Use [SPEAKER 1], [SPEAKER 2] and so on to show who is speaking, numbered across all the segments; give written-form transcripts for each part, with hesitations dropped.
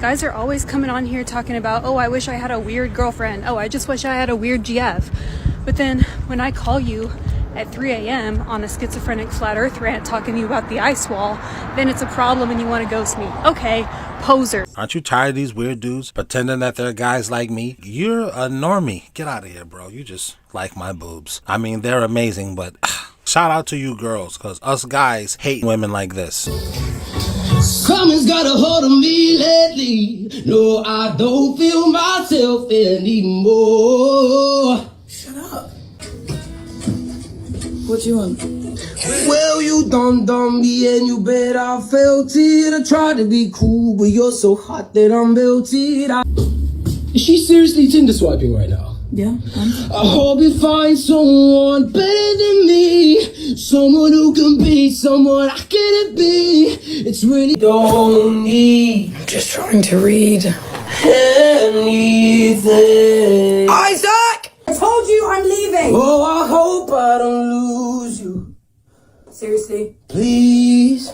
[SPEAKER 1] Guys are always coming on here talking about, oh, I wish I had a weird girlfriend. Oh, I just wish I had a weird GF. But then when I call you at 3 a.m. on a schizophrenic flat earth rant talking to you about the ice wall, then it's a problem and you want to ghost me. Okay, poser.
[SPEAKER 2] Aren't you tired of these weird dudes pretending that they're guys like me? You're a normie. Get out of here, bro. You just like my boobs. I mean, they're amazing, but shout out to you girls, because us guys hate women like this.
[SPEAKER 3] Something's got a hold of me lately. No, I don't feel myself anymore.
[SPEAKER 4] Shut up. What you want?
[SPEAKER 3] Well, you done me and you bet I felt it. I tried to be cool, but you're so hot that I'm melted. Is she seriously Tinder swiping right now?
[SPEAKER 4] Yeah.
[SPEAKER 3] I hope you find someone better than me. Someone who can be someone I can't be. It's really don't need.
[SPEAKER 4] I'm just trying to read.
[SPEAKER 3] Anything.
[SPEAKER 4] Isaac! I told you I'm leaving!
[SPEAKER 3] Oh, I hope I don't lose you.
[SPEAKER 4] Seriously?
[SPEAKER 3] Please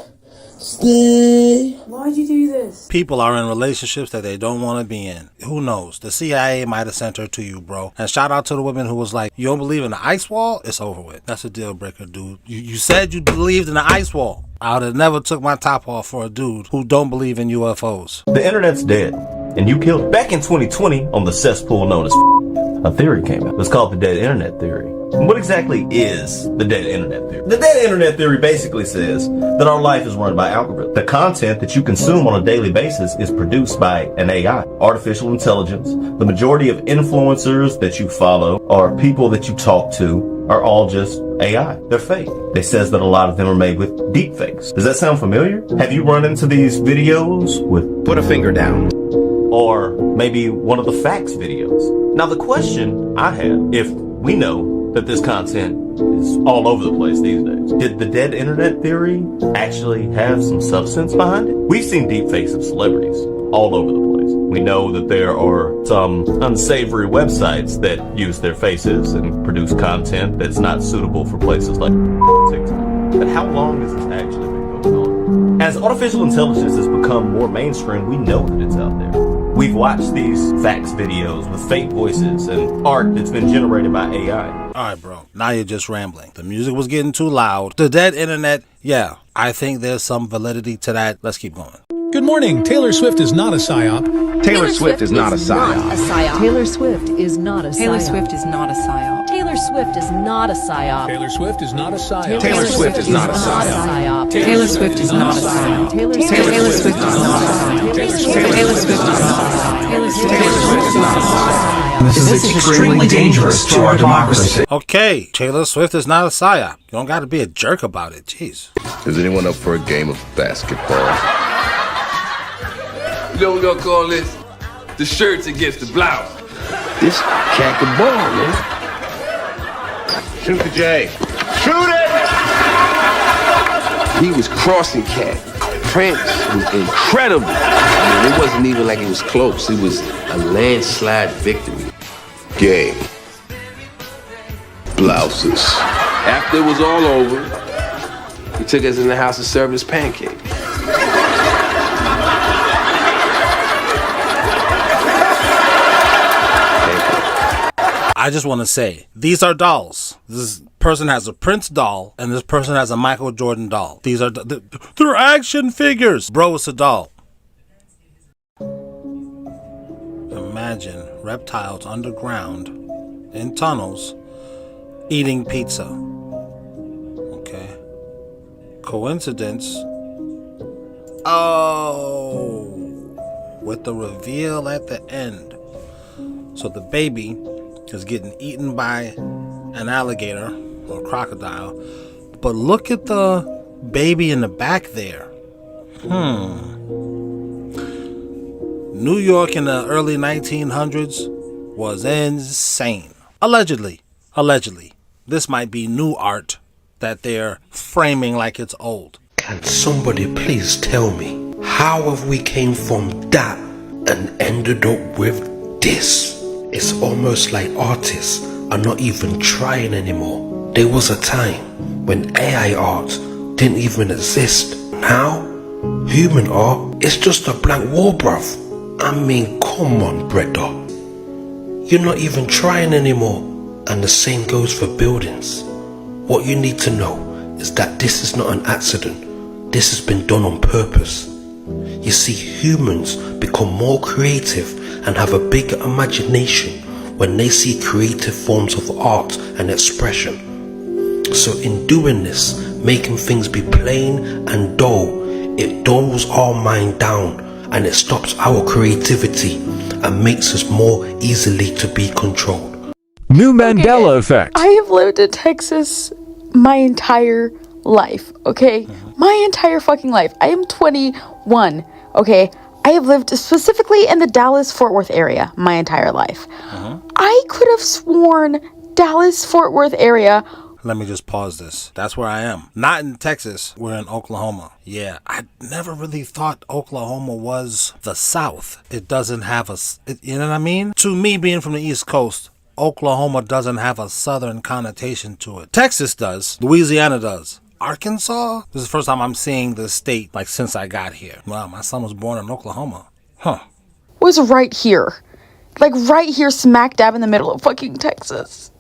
[SPEAKER 3] stay.
[SPEAKER 4] Why'd you do this?
[SPEAKER 2] People are in relationships that they don't want to be in. Who knows? The CIA might have sent her to you, bro. And shout out to the women who was like, you don't believe in the ice wall? It's over with. That's a deal breaker, dude. You said you believed in the ice wall. I would have never took my top off for a dude who don't believe in UFOs.
[SPEAKER 5] The internet's dead, and you killed it. Back in 2020, on the cesspool known as a theory came out. It's called the dead internet theory. And what exactly is the dead internet theory? The dead internet theory basically says that our life is run by algorithms. The content that you consume on a daily basis is produced by an AI, artificial intelligence. The majority of influencers that you follow or people that you talk to are all just AI. They're fake. It says that a lot of them are made with deep fakes. Does that sound familiar? Have you run into these videos with
[SPEAKER 6] put a finger down?
[SPEAKER 5] Or maybe one of the facts videos? Now the question I have, if we know that this content is all over the place these days, did the dead internet theory actually have some substance behind it? We've seen deepfakes of celebrities all over the place. We know that there are some unsavory websites that use their faces and produce content that's not suitable for places like TikTok. But how long has this actually been going on? As artificial intelligence has become more mainstream, we know that it's out there. We've watched these facts videos with fake voices and art that's been generated by AI.
[SPEAKER 2] Alright, bro. Now you're just rambling. The music was getting too loud. The dead internet, yeah, I think there's some validity to that. Let's keep going.
[SPEAKER 7] Good morning. Taylor Swift is not a psyop.
[SPEAKER 6] Taylor Swift is not a psyop.
[SPEAKER 8] Taylor Swift is not a psyop.
[SPEAKER 9] Taylor Swift is not a psyop.
[SPEAKER 8] Taylor Swift is not a psyop.
[SPEAKER 7] Taylor Swift is not a psyop.
[SPEAKER 6] Taylor Swift is not a psyop.
[SPEAKER 9] Taylor Swift is not a psyop.
[SPEAKER 8] Taylor Swift is not a psyop.
[SPEAKER 9] Taylor Swift is not a psyop.
[SPEAKER 8] Taylor Swift is not a psyop.
[SPEAKER 10] This is extremely dangerous to our democracy.
[SPEAKER 2] Okay, Taylor Swift is not a psyop. You don't gotta be a jerk about it. Jeez.
[SPEAKER 11] Is anyone up for a game of basketball?
[SPEAKER 12] You know what we're gonna call this? The shirts against the blouse.
[SPEAKER 11] This cat can ball, man.
[SPEAKER 6] Shoot the J. Shoot it!
[SPEAKER 11] He was crossing cat. Prince was incredible. I mean, it wasn't even like it was close. It was a landslide victory. Game. Blouses.
[SPEAKER 12] After it was all over, he took us in the house to serve us pancakes.
[SPEAKER 2] I just want to say, these are dolls. This person has a Prince doll, and this person has a Michael Jordan doll. These are, they're action figures. Bro, it's a doll. Imagine reptiles underground, in tunnels, eating pizza. Okay. Coincidence? Oh, with the reveal at the end. So the baby is getting eaten by an alligator or crocodile, but look at the baby in the back there. New York in the early 1900s was insane. Allegedly. This might be new art that they're framing like it's old.
[SPEAKER 13] Can somebody please tell me how have we came from that and ended up with this? It's almost like artists are not even trying anymore. There was a time when AI art didn't even exist. Now, human art is just a blank wall, bruv. I mean, come on, brother. You're not even trying anymore. And the same goes for buildings. What you need to know is that this is not an accident. This has been done on purpose. You see, humans become more creative and have a bigger imagination when they see creative forms of art and expression. So in doing this, making things be plain and dull, it dulls our mind down and it stops our creativity and makes us more easily to be controlled.
[SPEAKER 14] New Mandela effect.
[SPEAKER 15] I have lived in Texas my entire life, okay? My entire fucking life. I am 21, okay? I have lived specifically in the Dallas-Fort Worth area my entire life. I could have sworn Dallas-Fort Worth area.
[SPEAKER 2] Let me just pause this. That's where I am. Not in Texas. We're in Oklahoma. Yeah, I never really thought Oklahoma was the South. It doesn't have a, you know what I mean? To me, being from the East Coast, Oklahoma doesn't have a Southern connotation to it. Texas does. Louisiana does. Arkansas? This is the first time I'm seeing the state, like, since I got here. Wow, my son was born in Oklahoma. Huh.
[SPEAKER 15] Was right here. Like, right here, smack dab in the middle of fucking Texas.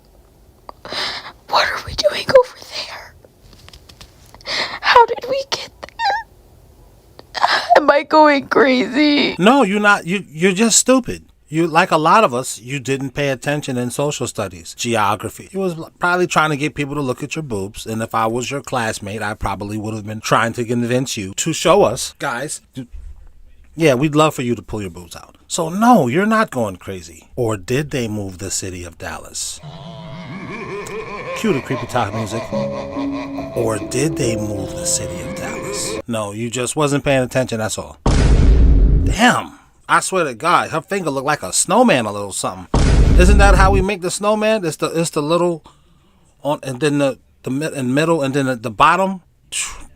[SPEAKER 15] What are we doing over there? How did we get there? Am I going crazy?
[SPEAKER 2] No, you're not. You're just stupid. You, like a lot of us, you didn't pay attention in social studies, geography. You was probably trying to get people to look at your boobs. And if I was your classmate, I probably would have been trying to convince you to show us, guys. Yeah, we'd love for you to pull your boobs out. So no, you're not going crazy. Or did they move the city of Dallas? Cue the creepy talk music. Or did they move the city of Dallas? No, you just wasn't paying attention, that's all. Damn. I swear to God, her finger looked like a snowman a little something. Isn't that how we make the snowman? It's the little on, and then the middle, and then the bottom.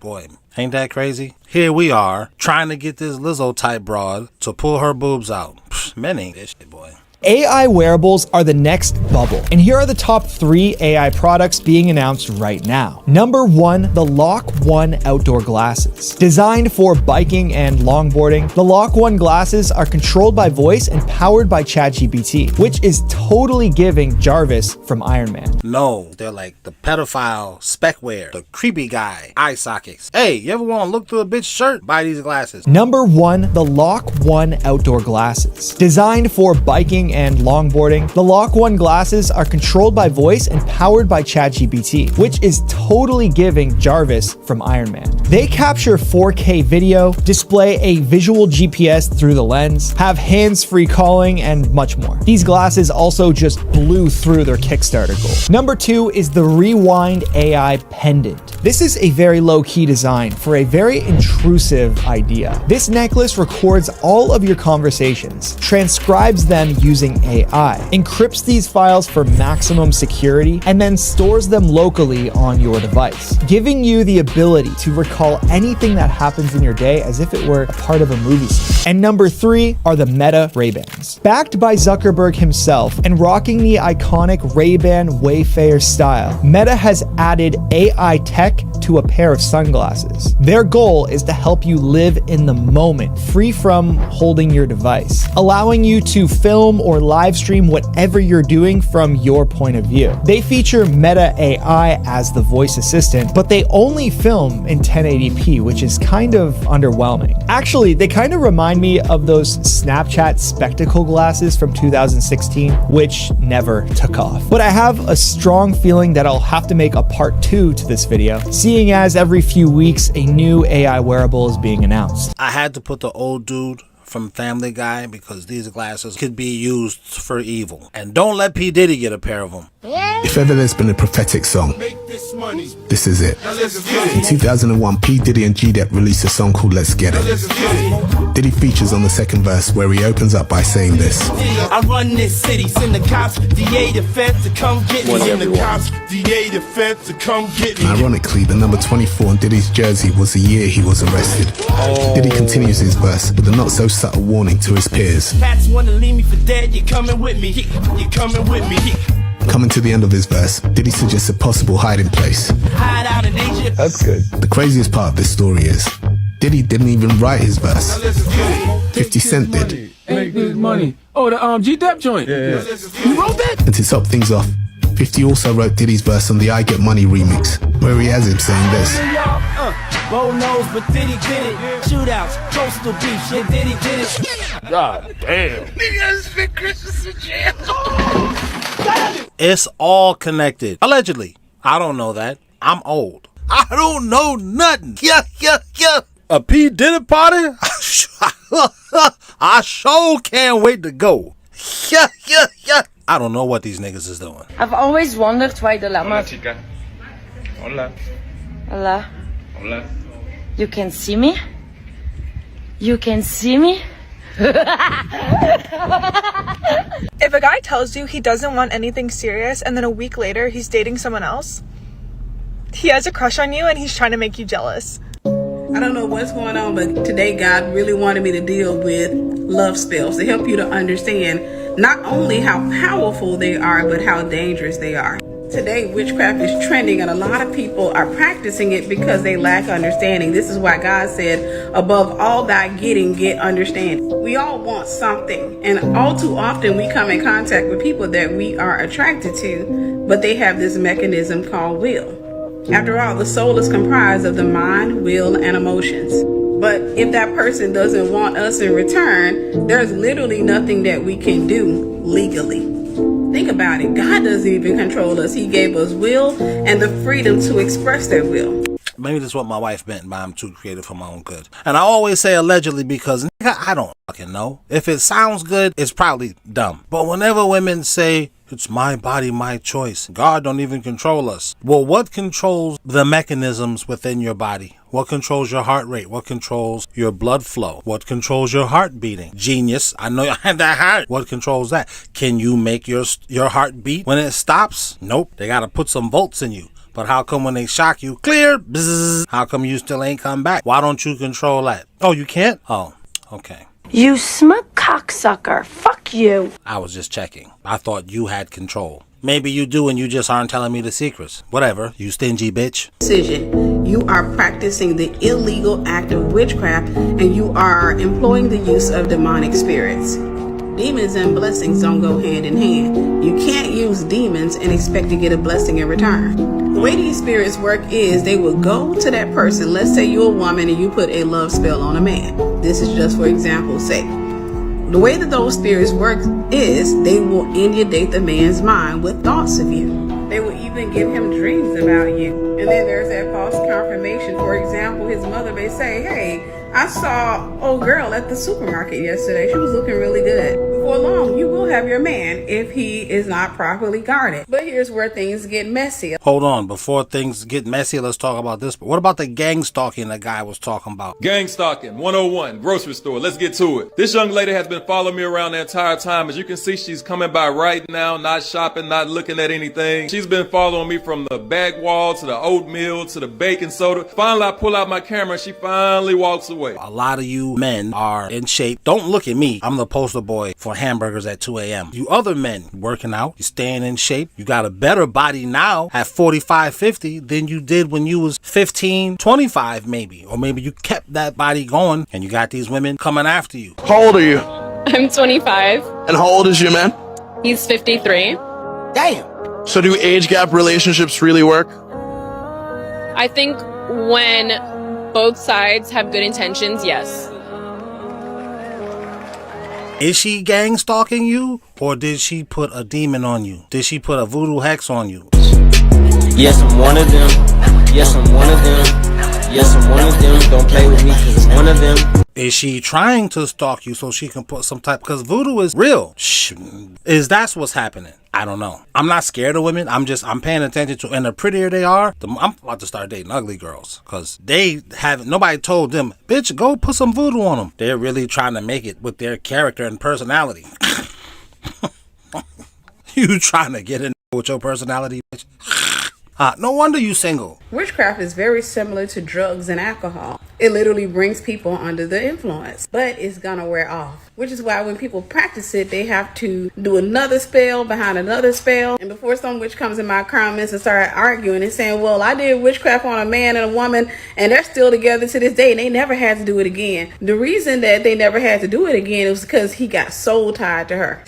[SPEAKER 2] Boy, ain't that crazy? Here we are trying to get this Lizzo type broad to pull her boobs out. Men ain't this shit, boy.
[SPEAKER 16] AI wearables are the next bubble, and here are the top 3 AI products being announced right now. Number 1, the Lock One outdoor glasses. Designed for biking and longboarding, the Lock One glasses are controlled by voice and powered by ChatGPT, which is totally giving Jarvis from Iron Man.
[SPEAKER 2] No, they're like the pedophile specwear, the creepy guy, eye sockets. Hey, you ever want to look through a bitch's shirt? Buy these glasses.
[SPEAKER 16] Number 1, the Lock One outdoor glasses. Designed for biking and longboarding, the Lock One glasses are controlled by voice and powered by ChatGPT, which is totally giving Jarvis from Iron Man. They capture 4K video, display a visual GPS through the lens, have hands-free calling, and much more. These glasses also just blew through their Kickstarter goal. Number 2 is the Rewind AI pendant. This is a very low-key design for a very intrusive idea. This necklace records all of your conversations, transcribes them using AI, encrypts these files for maximum security, and then stores them locally on your device, giving you the ability to recall anything that happens in your day as if it were a part of a movie scene. And number 3 are the Meta Ray-Bans. Backed by Zuckerberg himself and rocking the iconic Ray-Ban Wayfarer style, Meta has added AI tech to a pair of sunglasses. Their goal is to help you live in the moment, free from holding your device, allowing you to film or live stream whatever you're doing from your point of view. They feature Meta AI as the voice assistant, but they only film in 1080p, which is kind of underwhelming. Actually, they kind of remind me of those Snapchat spectacle glasses from 2016, which never took off. But I have a strong feeling that I'll have to make a part 2 to this video, seeing as every few weeks a new AI wearable is being announced.
[SPEAKER 2] I had to put the old dude from Family Guy because these glasses could be used for evil. And don't let P. Diddy get a pair of them.
[SPEAKER 17] If ever there's been a prophetic song, this is it. In 2001, P. Diddy and G-Dep released a song called Let's Get It. Diddy features on the second verse where he opens up by saying this.
[SPEAKER 18] I run this city, send the cops, DA the feds to come get me. Send the cops, DA the feds to come get me.
[SPEAKER 17] And ironically, the number 24 on Diddy's jersey was the year he was arrested. Diddy continues his verse with a not so subtle warning to his peers.
[SPEAKER 18] Cats wanna leave me for dead, you're coming with me, you're coming with me.
[SPEAKER 17] Coming to the end of his verse, Diddy suggests a possible hiding place.
[SPEAKER 18] Hide out in Asia.
[SPEAKER 17] That's good. The craziest part of this story is, Diddy didn't even write his verse. 50 Cent did.
[SPEAKER 12] Make this money. Oh, the G-Dep joint. Yeah. You wrote that?
[SPEAKER 17] And to top things off, 50 also wrote Diddy's verse on the I Get Money remix, where he has him saying this.
[SPEAKER 18] Bo knows, but Diddy did it. Shootouts, coastal beef, shit, Diddy did it.
[SPEAKER 12] God damn.
[SPEAKER 2] Niggas been Christmas in jail. It's all connected. Allegedly. I don't know that. I'm old. I don't know nothing. Yeah. A P Diddy party? I sure can't wait to go. Yeah. I don't know what these niggas is doing.
[SPEAKER 19] I've always wondered why the llama...
[SPEAKER 6] Hola, chica. Hola.
[SPEAKER 19] Hola.
[SPEAKER 6] Hola.
[SPEAKER 19] You can see me? You can see me?
[SPEAKER 20] If a guy tells you he doesn't want anything serious and then a week later he's dating someone else, he has a crush on you and he's trying to make you jealous.
[SPEAKER 21] I don't know what's going on, but today God really wanted me to deal with love spells to help you to understand not only how powerful they are, but how dangerous they are. Today, witchcraft is trending and a lot of people are practicing it because they lack understanding. This is why God said, above all thy getting, get understanding. We all want something, and all too often we come in contact with people that we are attracted to, but they have this mechanism called will. After all, the soul is comprised of the mind, will, and emotions. But if that person doesn't want us in return, there's literally nothing that we can do legally. Think about it. God doesn't even control us. He gave us will and the freedom to express that will.
[SPEAKER 2] Maybe that's what my wife meant by I'm too creative for my own good. And I always say allegedly because nigga, I don't fucking know. If it sounds good, it's probably dumb. But whenever women say, it's my body, my choice, God don't even control us. Well, what controls the mechanisms within your body? What controls your heart rate? What controls your blood flow? What controls your heart beating? Genius, I know I have that heart. What controls that? Can you make your heart beat when it stops? Nope. They got to put some volts in you. But how come when they shock you, clear, bzzz, how come you still ain't come back? Why don't you control that? Oh, you can't? Oh, okay.
[SPEAKER 19] You smug cocksucker. Fuck you.
[SPEAKER 2] I was just checking. I thought you had control. Maybe you do and you just aren't telling me the secrets. Whatever, you stingy bitch.
[SPEAKER 21] Decision. You are practicing the illegal act of witchcraft and you are employing the use of demonic spirits. Demons and blessings don't go hand in hand. You can't use demons and expect to get a blessing in return. The way these spirits work is they will go to that person. Let's say you're a woman and you put a love spell on a man. This is just for example's sake. The way that those spirits work is they will inundate the man's mind with thoughts of you. They will even give him dreams about you. And then there's that false confirmation. For example, his mother may say, hey, I saw old girl at the supermarket yesterday. She was looking really good. Before long, you will have your man if he is not properly guarded. But here's where things get messy.
[SPEAKER 2] Hold on, before things get messy, let's talk about this. But what about the gang stalking the guy was talking about?
[SPEAKER 22] Gang stalking, 101, grocery store. Let's get to it. This young lady has been following me around the entire time. As you can see, she's coming by right now, not shopping, not looking at anything. She's been following me from the back wall to the oatmeal to the baking soda. Finally, I pull out my camera and she finally walks away.
[SPEAKER 2] A lot of you men are in shape. Don't look at me. I'm the poster boy for hamburgers at 2 a.m. You other men working out, you staying in shape. You got a better body now at 45, 50 than you did when you was 15, 25 maybe. Or maybe you kept that body going and you got these women coming after you.
[SPEAKER 23] How old are you?
[SPEAKER 24] I'm 25.
[SPEAKER 23] And how old is your man?
[SPEAKER 24] He's 53.
[SPEAKER 23] Damn. So do age gap relationships really work?
[SPEAKER 24] I think when both sides have good intentions, yes.
[SPEAKER 2] Is she gang stalking you? Or did she put a demon on you? Did she put a voodoo hex on you?
[SPEAKER 25] Yes, I'm one of them. Yes, I'm one of them. Yes, I'm one of them. Don't play with me because I'm one of them.
[SPEAKER 2] Is she trying to stalk you so she can put some type, because voodoo is real. Is that's what's happening? I don't know. I'm not scared of women. I'm paying attention to, and the prettier they are, I'm about to start dating ugly girls, because they haven't, nobody told them, bitch, go put some voodoo on them. They're really trying to make it with their character and personality. You trying to get in with your personality, bitch? No wonder you single.
[SPEAKER 21] Witchcraft is very similar to drugs and alcohol. It literally brings people under the influence, but it's gonna wear off. which is why when people practice it, they have to do another spell behind another spell. And before some witch comes in my comments and start arguing and saying, well, I did witchcraft on a man and a woman and they're still together to this day and they never had to do it again. The reason that they never had to do it again was because he got soul tied to her.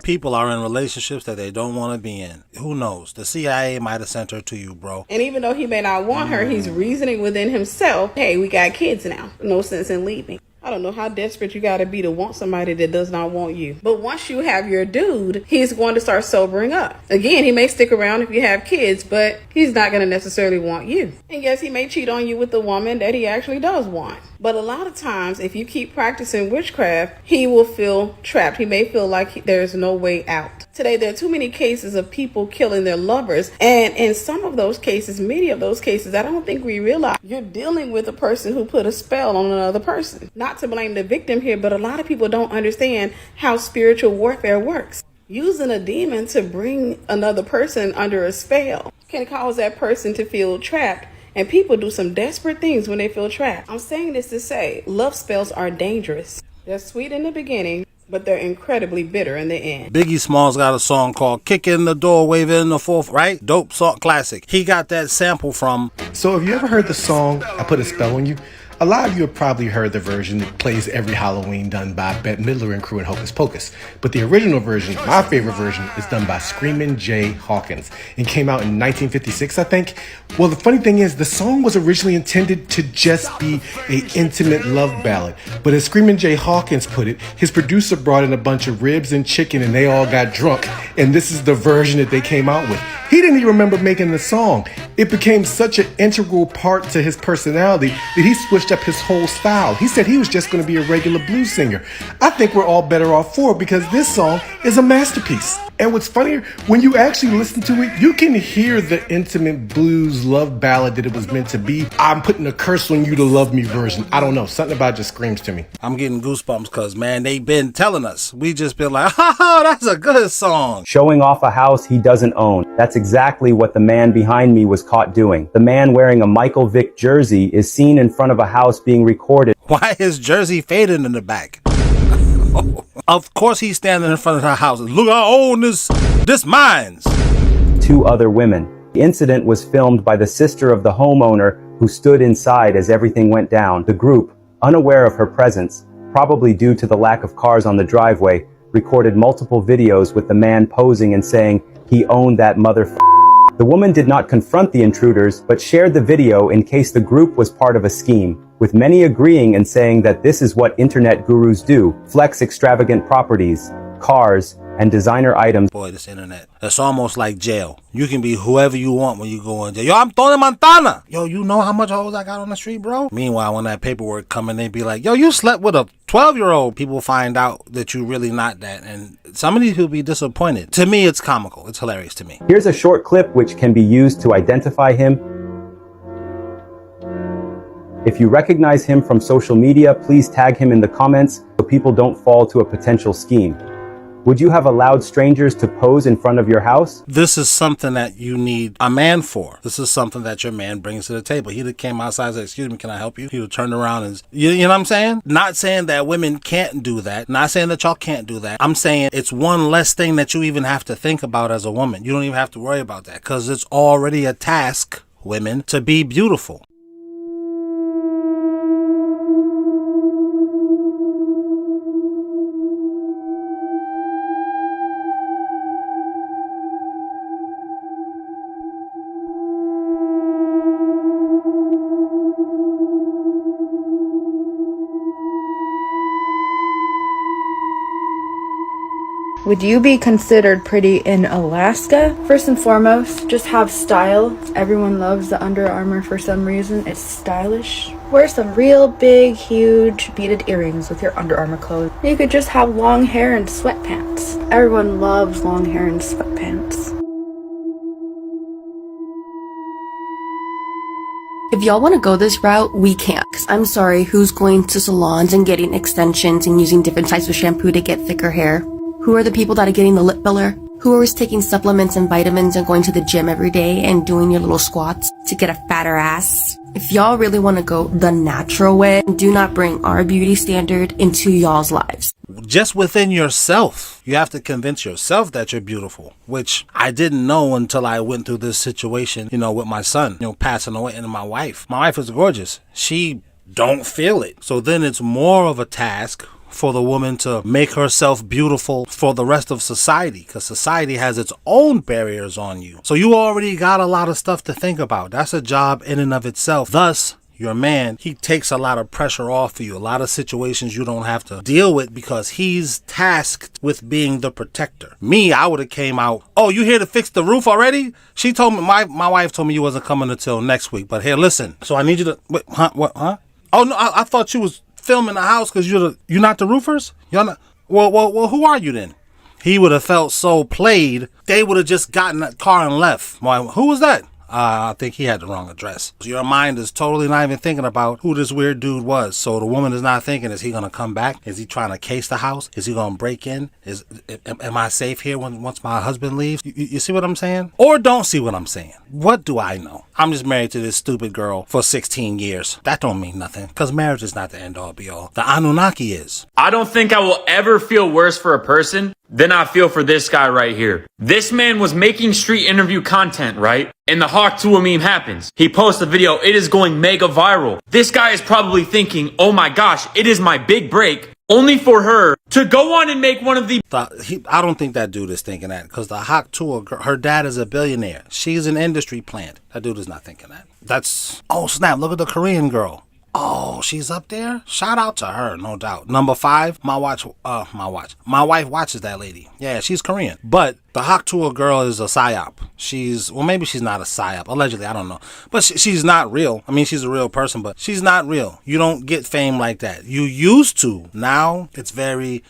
[SPEAKER 2] People are in relationships that they don't want to be in. Who knows? The CIA might have sent her to you, bro.
[SPEAKER 21] And even though he may not want her, he's reasoning within himself, hey, we got kids now. No sense in leaving. I don't know how desperate you gotta be to want somebody that does not want you. But once you have your dude, he's going to start sobering up. Again, he may stick around if you have kids, but he's not gonna necessarily want you. And yes, he may cheat on you with the woman that he actually does want. But a lot of times, if you keep practicing witchcraft, he will feel trapped. He may feel like there's no way out. Today, there are too many cases of people killing their lovers. And in some of those cases, many of those cases, I don't think we realize you're dealing with a person who put a spell on another person. Not to blame the victim here, but a lot of people don't understand how spiritual warfare works. Using a demon to bring another person under a spell can cause that person to feel trapped. And people do some desperate things when they feel trapped. I'm saying this to say, love spells are dangerous. They're sweet in the beginning, but they're incredibly bitter in the end.
[SPEAKER 2] Biggie Smalls got a song called Kick in the Door, Wave in the Fourth, right? Dope song, classic. He got that sample from...
[SPEAKER 13] So have you ever heard the song, I Put a Spell on You? A lot of you have probably heard the version that plays every Halloween done by Bette Midler and crew in Hocus Pocus. But the original version, my favorite version, is done by Screamin' Jay Hawkins and came out in 1956, I think. Well, the funny thing is, the song was originally intended to just be an intimate love ballad. But as Screamin' Jay Hawkins put it, his producer brought in a bunch of ribs and chicken and they all got drunk. And this is the version that they came out with. He didn't even remember making the song. It became such an integral part to his personality that he switched up his whole style. He said he was just going to be a regular blues singer. I think we're all better off for it because this song is a masterpiece. And what's funnier, when you actually listen to it, you can hear the intimate blues love ballad that it was meant to be. I'm putting a curse on you to love me version. I don't know. Something about it just screams to me.
[SPEAKER 2] I'm getting goosebumps because, man, they been telling us. We just been like, ha, that's a good song.
[SPEAKER 1] Showing off a house he doesn't own. That's exactly what the man behind me was caught doing. The man wearing a Michael Vick jersey is seen in front of a house being recorded.
[SPEAKER 2] Why is jersey faded in the back? Of course he's standing in front of her house. Look, I own this mine's.
[SPEAKER 1] Two other women. The incident was filmed by the sister of the homeowner who stood inside as everything went down. The group, unaware of her presence, probably due to the lack of cars on the driveway, recorded multiple videos with the man posing and saying he owned that The woman did not confront the intruders, but shared the video in case the group was part of a scheme, with many agreeing and saying that this is what internet gurus do, flex extravagant properties, cars, and designer items.
[SPEAKER 2] Boy, this internet. It's almost like jail. You can be whoever you want when you go in jail. Yo, I'm Tony Montana. Yo, you know how much hoes I got on the street, bro? Meanwhile, when that paperwork come in, they be like, yo, you slept with a 12-year-old. People find out that you really not that. And some of these people be disappointed. To me, it's comical. It's hilarious to me.
[SPEAKER 1] Here's a short clip which can be used to identify him. If you recognize him from social media, please tag him in the comments so people don't fall to a potential scheme. Would you have allowed strangers to pose in front of your house?
[SPEAKER 2] This is something that you need a man for. This is something that your man brings to the table. He'd have came outside and said, excuse me, can I help you? He would turn around and, you know what I'm saying? Not saying that women can't do that. Not saying that y'all can't do that. I'm saying it's one less thing that you even have to think about as a woman. You don't even have to worry about that because it's already a task, women, to be beautiful.
[SPEAKER 3] Would you be considered pretty in Alaska? First and foremost, just have style. Everyone loves the Under Armour for some reason. It's stylish. Wear some real big, huge beaded earrings with your Under Armour clothes. You could just have long hair and sweatpants. Everyone loves long hair and sweatpants.
[SPEAKER 4] If y'all want to go this route, we can't. 'Cause I'm sorry, who's going to salons and getting extensions and using different types of shampoo to get thicker hair? Who are the people that are getting the lip filler? who are always taking supplements and vitamins and going to the gym every day and doing your little squats to get a fatter ass. If y'all really want to go the natural way, do not bring our beauty standard into y'all's lives.
[SPEAKER 2] Just within yourself, you have to convince yourself that you're beautiful, which I didn't know until I went through this situation, with my son, passing away, and my wife. My wife is gorgeous. She don't feel it. So then it's more of a task for the woman to make herself beautiful for the rest of society, because society has its own barriers on you. So you already got a lot of stuff to think about. That's a job in and of itself. Thus, your man, he takes a lot of pressure off of you, a lot of situations you don't have to deal with because he's tasked with being the protector. Me, I would have came out, oh, you here to fix the roof already? She told me, my wife told me you wasn't coming until next week, but here, listen. So I need you to, wait, huh? Oh, no, I thought you was filming the house because you're not the roofers? You're not. Well, who are you then? He would have felt so played. They would have just gotten that car and left. Who was that? I think he had the wrong address. Your mind is totally not even thinking about who this weird dude was. So the woman is not thinking, is he going to come back? Is he trying to case the house? Is he going to break in? Am I safe here once my husband leaves? You see what I'm saying? Or don't see what I'm saying. What do I know? I'm just married to this stupid girl for 16 years. That don't mean nothing, because marriage is not the end all be all. The Anunnaki is.
[SPEAKER 5] I don't think I will ever feel worse for a person than I feel for this guy right here. This man was making street interview content, right? And the Hawk Tuah meme happens. He posts a video, it is going mega viral. This guy is probably thinking, oh my gosh, it is my big break. Only for her to go on and make one of the...
[SPEAKER 2] I don't think that dude is thinking that, because the Hawk Tuah, her dad is a billionaire. She's an industry plant. That dude is not thinking that. That's... Oh snap, look at the Korean girl. Oh, she's up there? Shout out to her, no doubt. Number 5, my wife watches that lady. Yeah, she's Korean. But the Hawk Tuah girl is a psyop. Maybe she's not a psyop. Allegedly, I don't know. But she's not real. I mean, she's a real person, but she's not real. You don't get fame like that. You used to. Now, it's very...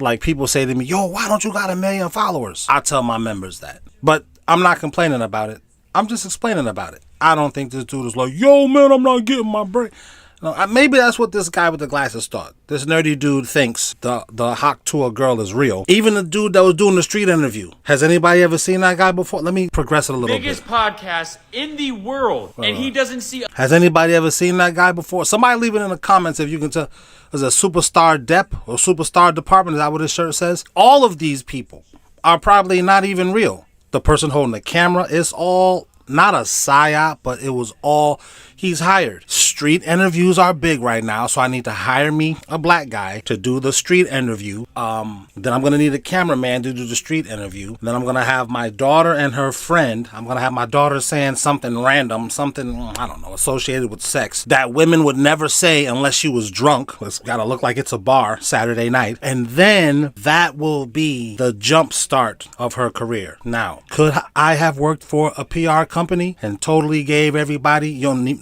[SPEAKER 2] Like, people say to me, yo, why don't you got 1 million followers? I tell my members that. But I'm not complaining about it. I'm just explaining about it. I don't think this dude is like, yo, man, I'm not getting my break. No, maybe that's what this guy with the glasses thought. This nerdy dude thinks the Hawk Tuah girl is real. Even the dude that was doing the street interview. Has anybody ever seen that guy before? Let me progress it a little
[SPEAKER 5] biggest
[SPEAKER 2] bit.
[SPEAKER 5] podcast in the world, and he doesn't see...
[SPEAKER 2] Has anybody ever seen that guy before? Somebody leave it in the comments if you can tell. There's a superstar dep or superstar department. Is that what his shirt says? All of these people are probably not even real. The person holding the camera is all... Not a psyop, but it was all he's hired. Street interviews are big right now, so I need to hire me a black guy to do the street interview. Then I'm going to need a cameraman to do the street interview. Then I'm going to have my daughter and her friend. I'm going to have my daughter saying something random, something, I don't know, associated with sex that women would never say unless she was drunk. It's got to look like it's a bar Saturday night. And then that will be the jump start of her career. Now, could I have worked for a PR company and totally gave everybody,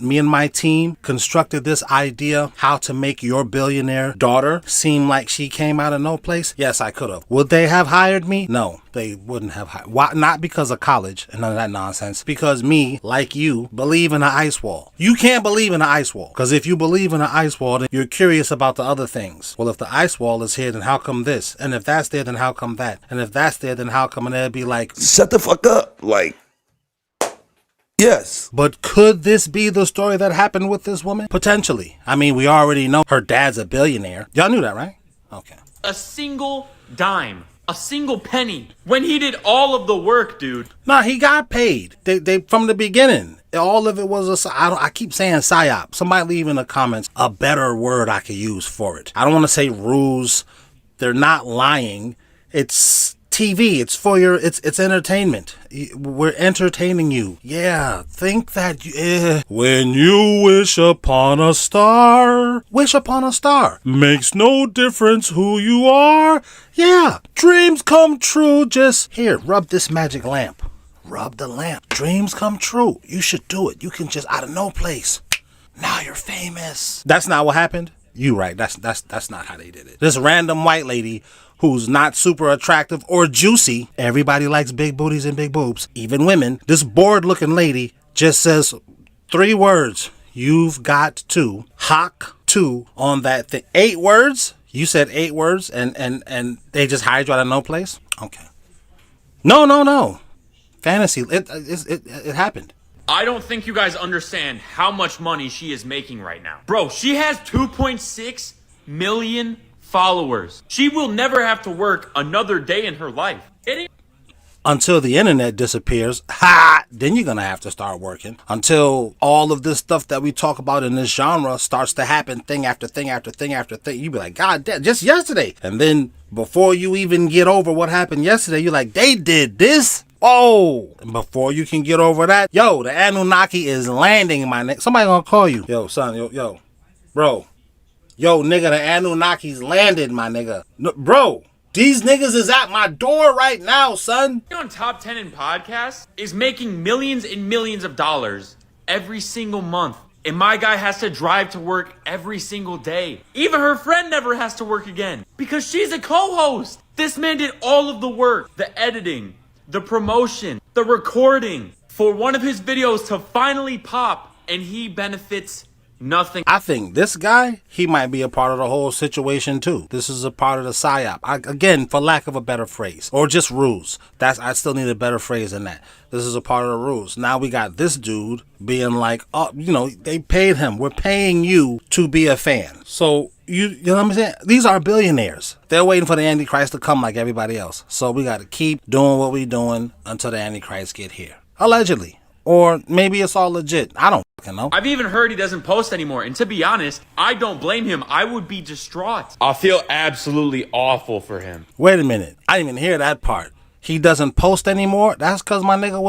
[SPEAKER 2] me and my team constructed this idea how to make your billionaire daughter seem like she came out of no place? Yes, I could have. Would they have hired me? No, they wouldn't have hired. Why? Not because of college and none of that nonsense. Because me, like you, believe in an ice wall. You can't believe in an ice wall, because if you believe in an ice wall, then you're curious about the other things. Well, if the ice wall is here, then how come this? And if that's there, then how come that? And if that's there, then how come? And they'd be like,
[SPEAKER 7] shut the fuck up. Like, yes.
[SPEAKER 2] But could this be the story that happened with this woman? Potentially. I mean, we already know her dad's a billionaire. Y'all knew that, right? Okay.
[SPEAKER 5] A single dime, a single penny, when he did all of the work, dude.
[SPEAKER 2] Nah, he got paid. They from the beginning. All of it was I keep saying psyop. Somebody leave in the comments a better word I could use for it. I don't want to say ruse. They're not lying. It's TV. It's for it's entertainment. We're entertaining you. Yeah. Think that when you wish upon a star, wish upon a star. Makes no difference who you are. Yeah. Dreams come true. Just here, rub this magic lamp. Rub the lamp. Dreams come true. You should do it. You can just out of no place. Now you're famous. That's not what happened. You right. That's not how they did it. This random white lady who's not super attractive or juicy. Everybody likes big booties and big boobs, even women. This bored looking lady just says 3 words. You've got to Hawk Tuah on that thing. 8 words? You said 8 words and they just hired you out of no place? Okay. No. Fantasy. It happened.
[SPEAKER 5] I don't think you guys understand how much money she is making right now. Bro, she has 2.6 million followers. She will never have to work another day in her life.
[SPEAKER 2] Until the internet disappears, then you're gonna have to start working. Until all of this stuff that we talk about in this genre starts to happen, thing after thing after thing after thing. You be like, God damn, just yesterday. And then before you even get over what happened yesterday, you're like, they did this? Oh, and before you can get over that, yo, the Anunnaki is landing, my nigga. Somebody gonna call you. Yo, son, yo, bro. Yo, nigga, the Anunnaki's landed, my nigga. No, bro, these niggas is at my door right now, son.
[SPEAKER 5] On Top 10 in podcasts is making millions and millions of dollars every single month. And my guy has to drive to work every single day. Even her friend never has to work again because she's a co-host. This man did all of the work, the editing, the promotion, the recording for one of his videos to finally pop, and he benefits nothing.
[SPEAKER 2] I think this guy, he might be a part of the whole situation too. This is a part of the psyop. Again, for lack of a better phrase, or just ruse. I still need a better phrase than that. This is a part of the ruse. Now we got this dude being like, oh, they paid him. We're paying you to be a fan. So you know what I'm saying? These are billionaires. They're waiting for the Antichrist to come like everybody else. So we got to keep doing what we're doing until the Antichrist get here. Allegedly. Or maybe it's all legit. I don't fucking know.
[SPEAKER 5] I've even heard he doesn't post anymore. And to be honest, I don't blame him. I would be distraught. I feel absolutely awful for him.
[SPEAKER 2] Wait a minute. I didn't even hear that part. He doesn't post anymore? That's because my nigga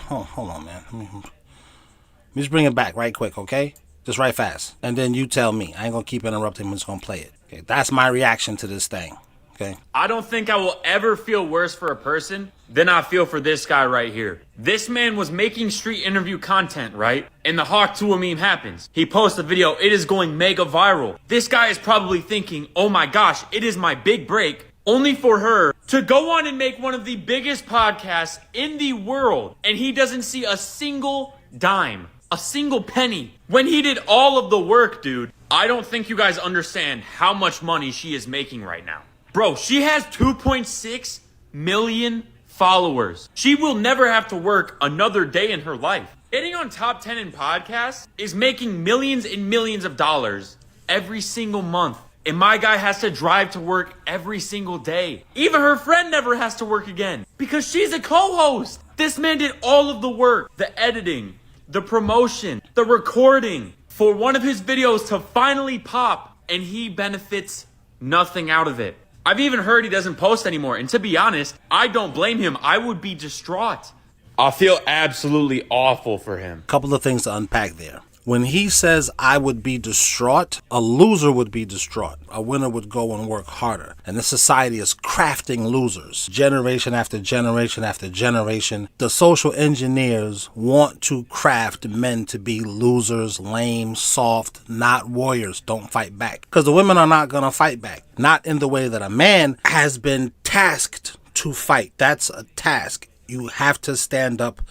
[SPEAKER 2] hold on, man. Let me just bring it back right quick, okay? Just right fast. And then you tell me. I ain't gonna keep interrupting. I'm just gonna play it. Okay, that's my reaction to this thing. Okay.
[SPEAKER 5] I don't think I will ever feel worse for a person than I feel for this guy right here. This man was making street interview content, right? And the Hawk to a meme happens. He posts a video. It is going mega viral. This guy is probably thinking, oh my gosh, it is my big break. Only for her to go on and make one of the biggest podcasts in the world. And he doesn't see a single dime. A single penny when he did all of the work, dude. I don't think you guys understand how much money she is making right now. Bro, she has 2.6 million followers. She will never have to work another day in her life. Getting on Top 10 in podcasts is making millions and millions of dollars every single month. And my guy has to drive to work every single day. Even her friend never has to work again because she's a co-host. This man did all of the work, the editing, the promotion, the recording for one of his videos to finally pop, and he benefits nothing out of it. I've even heard he doesn't post anymore, and to be honest, I don't blame him. I would be distraught. I feel absolutely awful for him.
[SPEAKER 2] Couple of things to unpack there. When he says I would be distraught, a loser would be distraught. A winner would go and work harder. And this society is crafting losers. Generation after generation after generation. The social engineers want to craft men to be losers, lame, soft, not warriors. Don't fight back. Because the women are not going to fight back. Not in the way that a man has been tasked to fight. That's a task. You have to stand up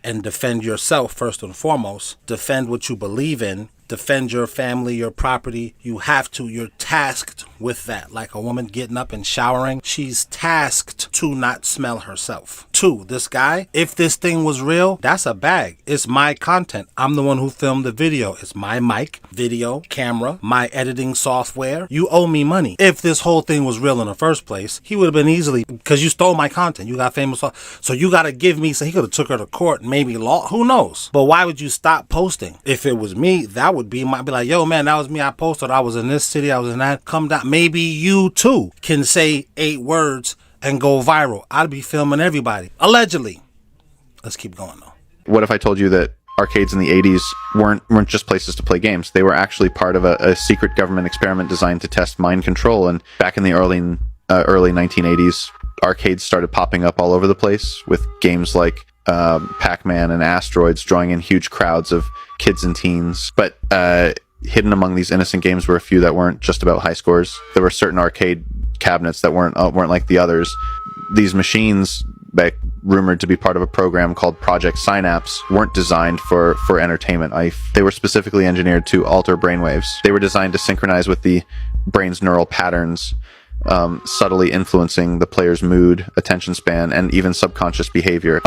[SPEAKER 2] and defend yourself first and foremost. Defend what you believe in. Defend your family, your property. You have to. You're tasked with that. Like a woman getting up and showering, she's tasked to not smell herself. 2, this guy, if this thing was real, that's a bag. It's my content. I'm the one who filmed the video. It's my mic, video, camera, my editing software. You owe me money. If this whole thing was real in the first place, he would have been easily, because you stole my content. You got famous. So you got to give me, so he could have took her to court, maybe law, who knows? But why would you stop posting? If it was me, that would be, might be like, yo man, that was me. I posted. I was in this city. I was in that. Come down. Maybe you too can say 8 words and go viral. I'd be filming everybody. Allegedly. Let's keep going though.
[SPEAKER 7] What if I told you that arcades in the 80s weren't just places to play games? They were actually part of a secret government experiment designed to test mind control. And back in the early 1980s, arcades started popping up all over the place with games like Pac-Man and Asteroids, drawing in huge crowds of kids and teens. But hidden among these innocent games were a few that weren't just about high scores. There were certain arcade cabinets that weren't like the others. These machines, rumored to be part of a program called Project Synapse, weren't designed for entertainment. They were specifically engineered to alter brainwaves. They were designed to synchronize with the brain's neural patterns subtly influencing the player's mood, attention span, and even subconscious behavior.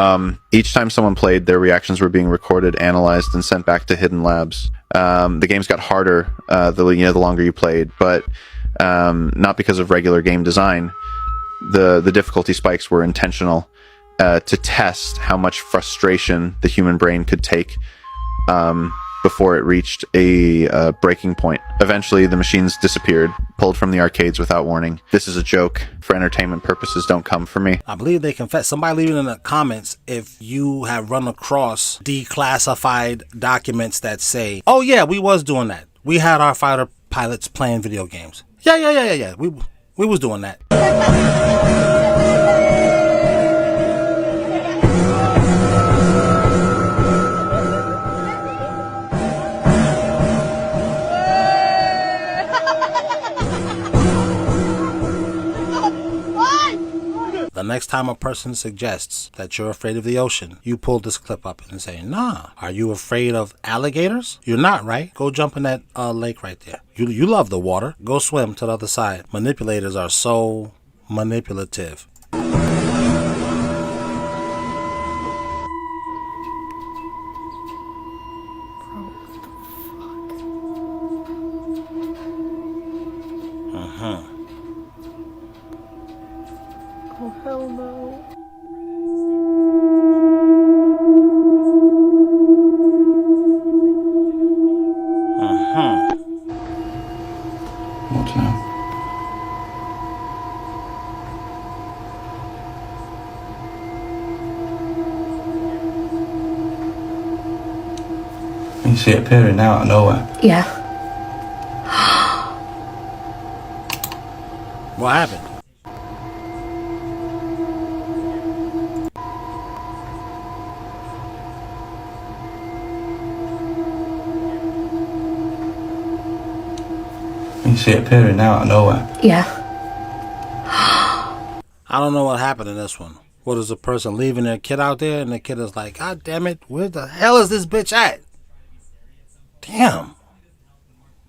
[SPEAKER 7] Each time someone played, their reactions were being recorded, analyzed, and sent back to hidden labs. The games got harder the longer you played, but not because of regular game design. The difficulty spikes were intentional to test how much frustration the human brain could take before it reached a breaking point. Eventually, the machines disappeared, pulled from the arcades without warning. This is a joke. For entertainment purposes, don't come for me.
[SPEAKER 2] I believe they confess. Somebody leave it in the comments if you have run across declassified documents that say, oh yeah, we was doing that. We had our fighter pilots playing video games. Yeah. We was doing that. The next time a person suggests that you're afraid of the ocean, you pull this clip up and say, nah, are you afraid of alligators? You're not, right? Go jump in that lake right there. You love the water. Go swim to the other side. Manipulators are so manipulative.
[SPEAKER 15] Oh, hell no.
[SPEAKER 6] What now? You see it appearing out of nowhere.
[SPEAKER 4] Yeah.
[SPEAKER 2] What happened?
[SPEAKER 6] You see it appearing out of nowhere.
[SPEAKER 4] Yeah.
[SPEAKER 2] I don't know what happened in this one. What is a person leaving their kid out there and the kid is like, God damn it, where the hell is this bitch at? Damn.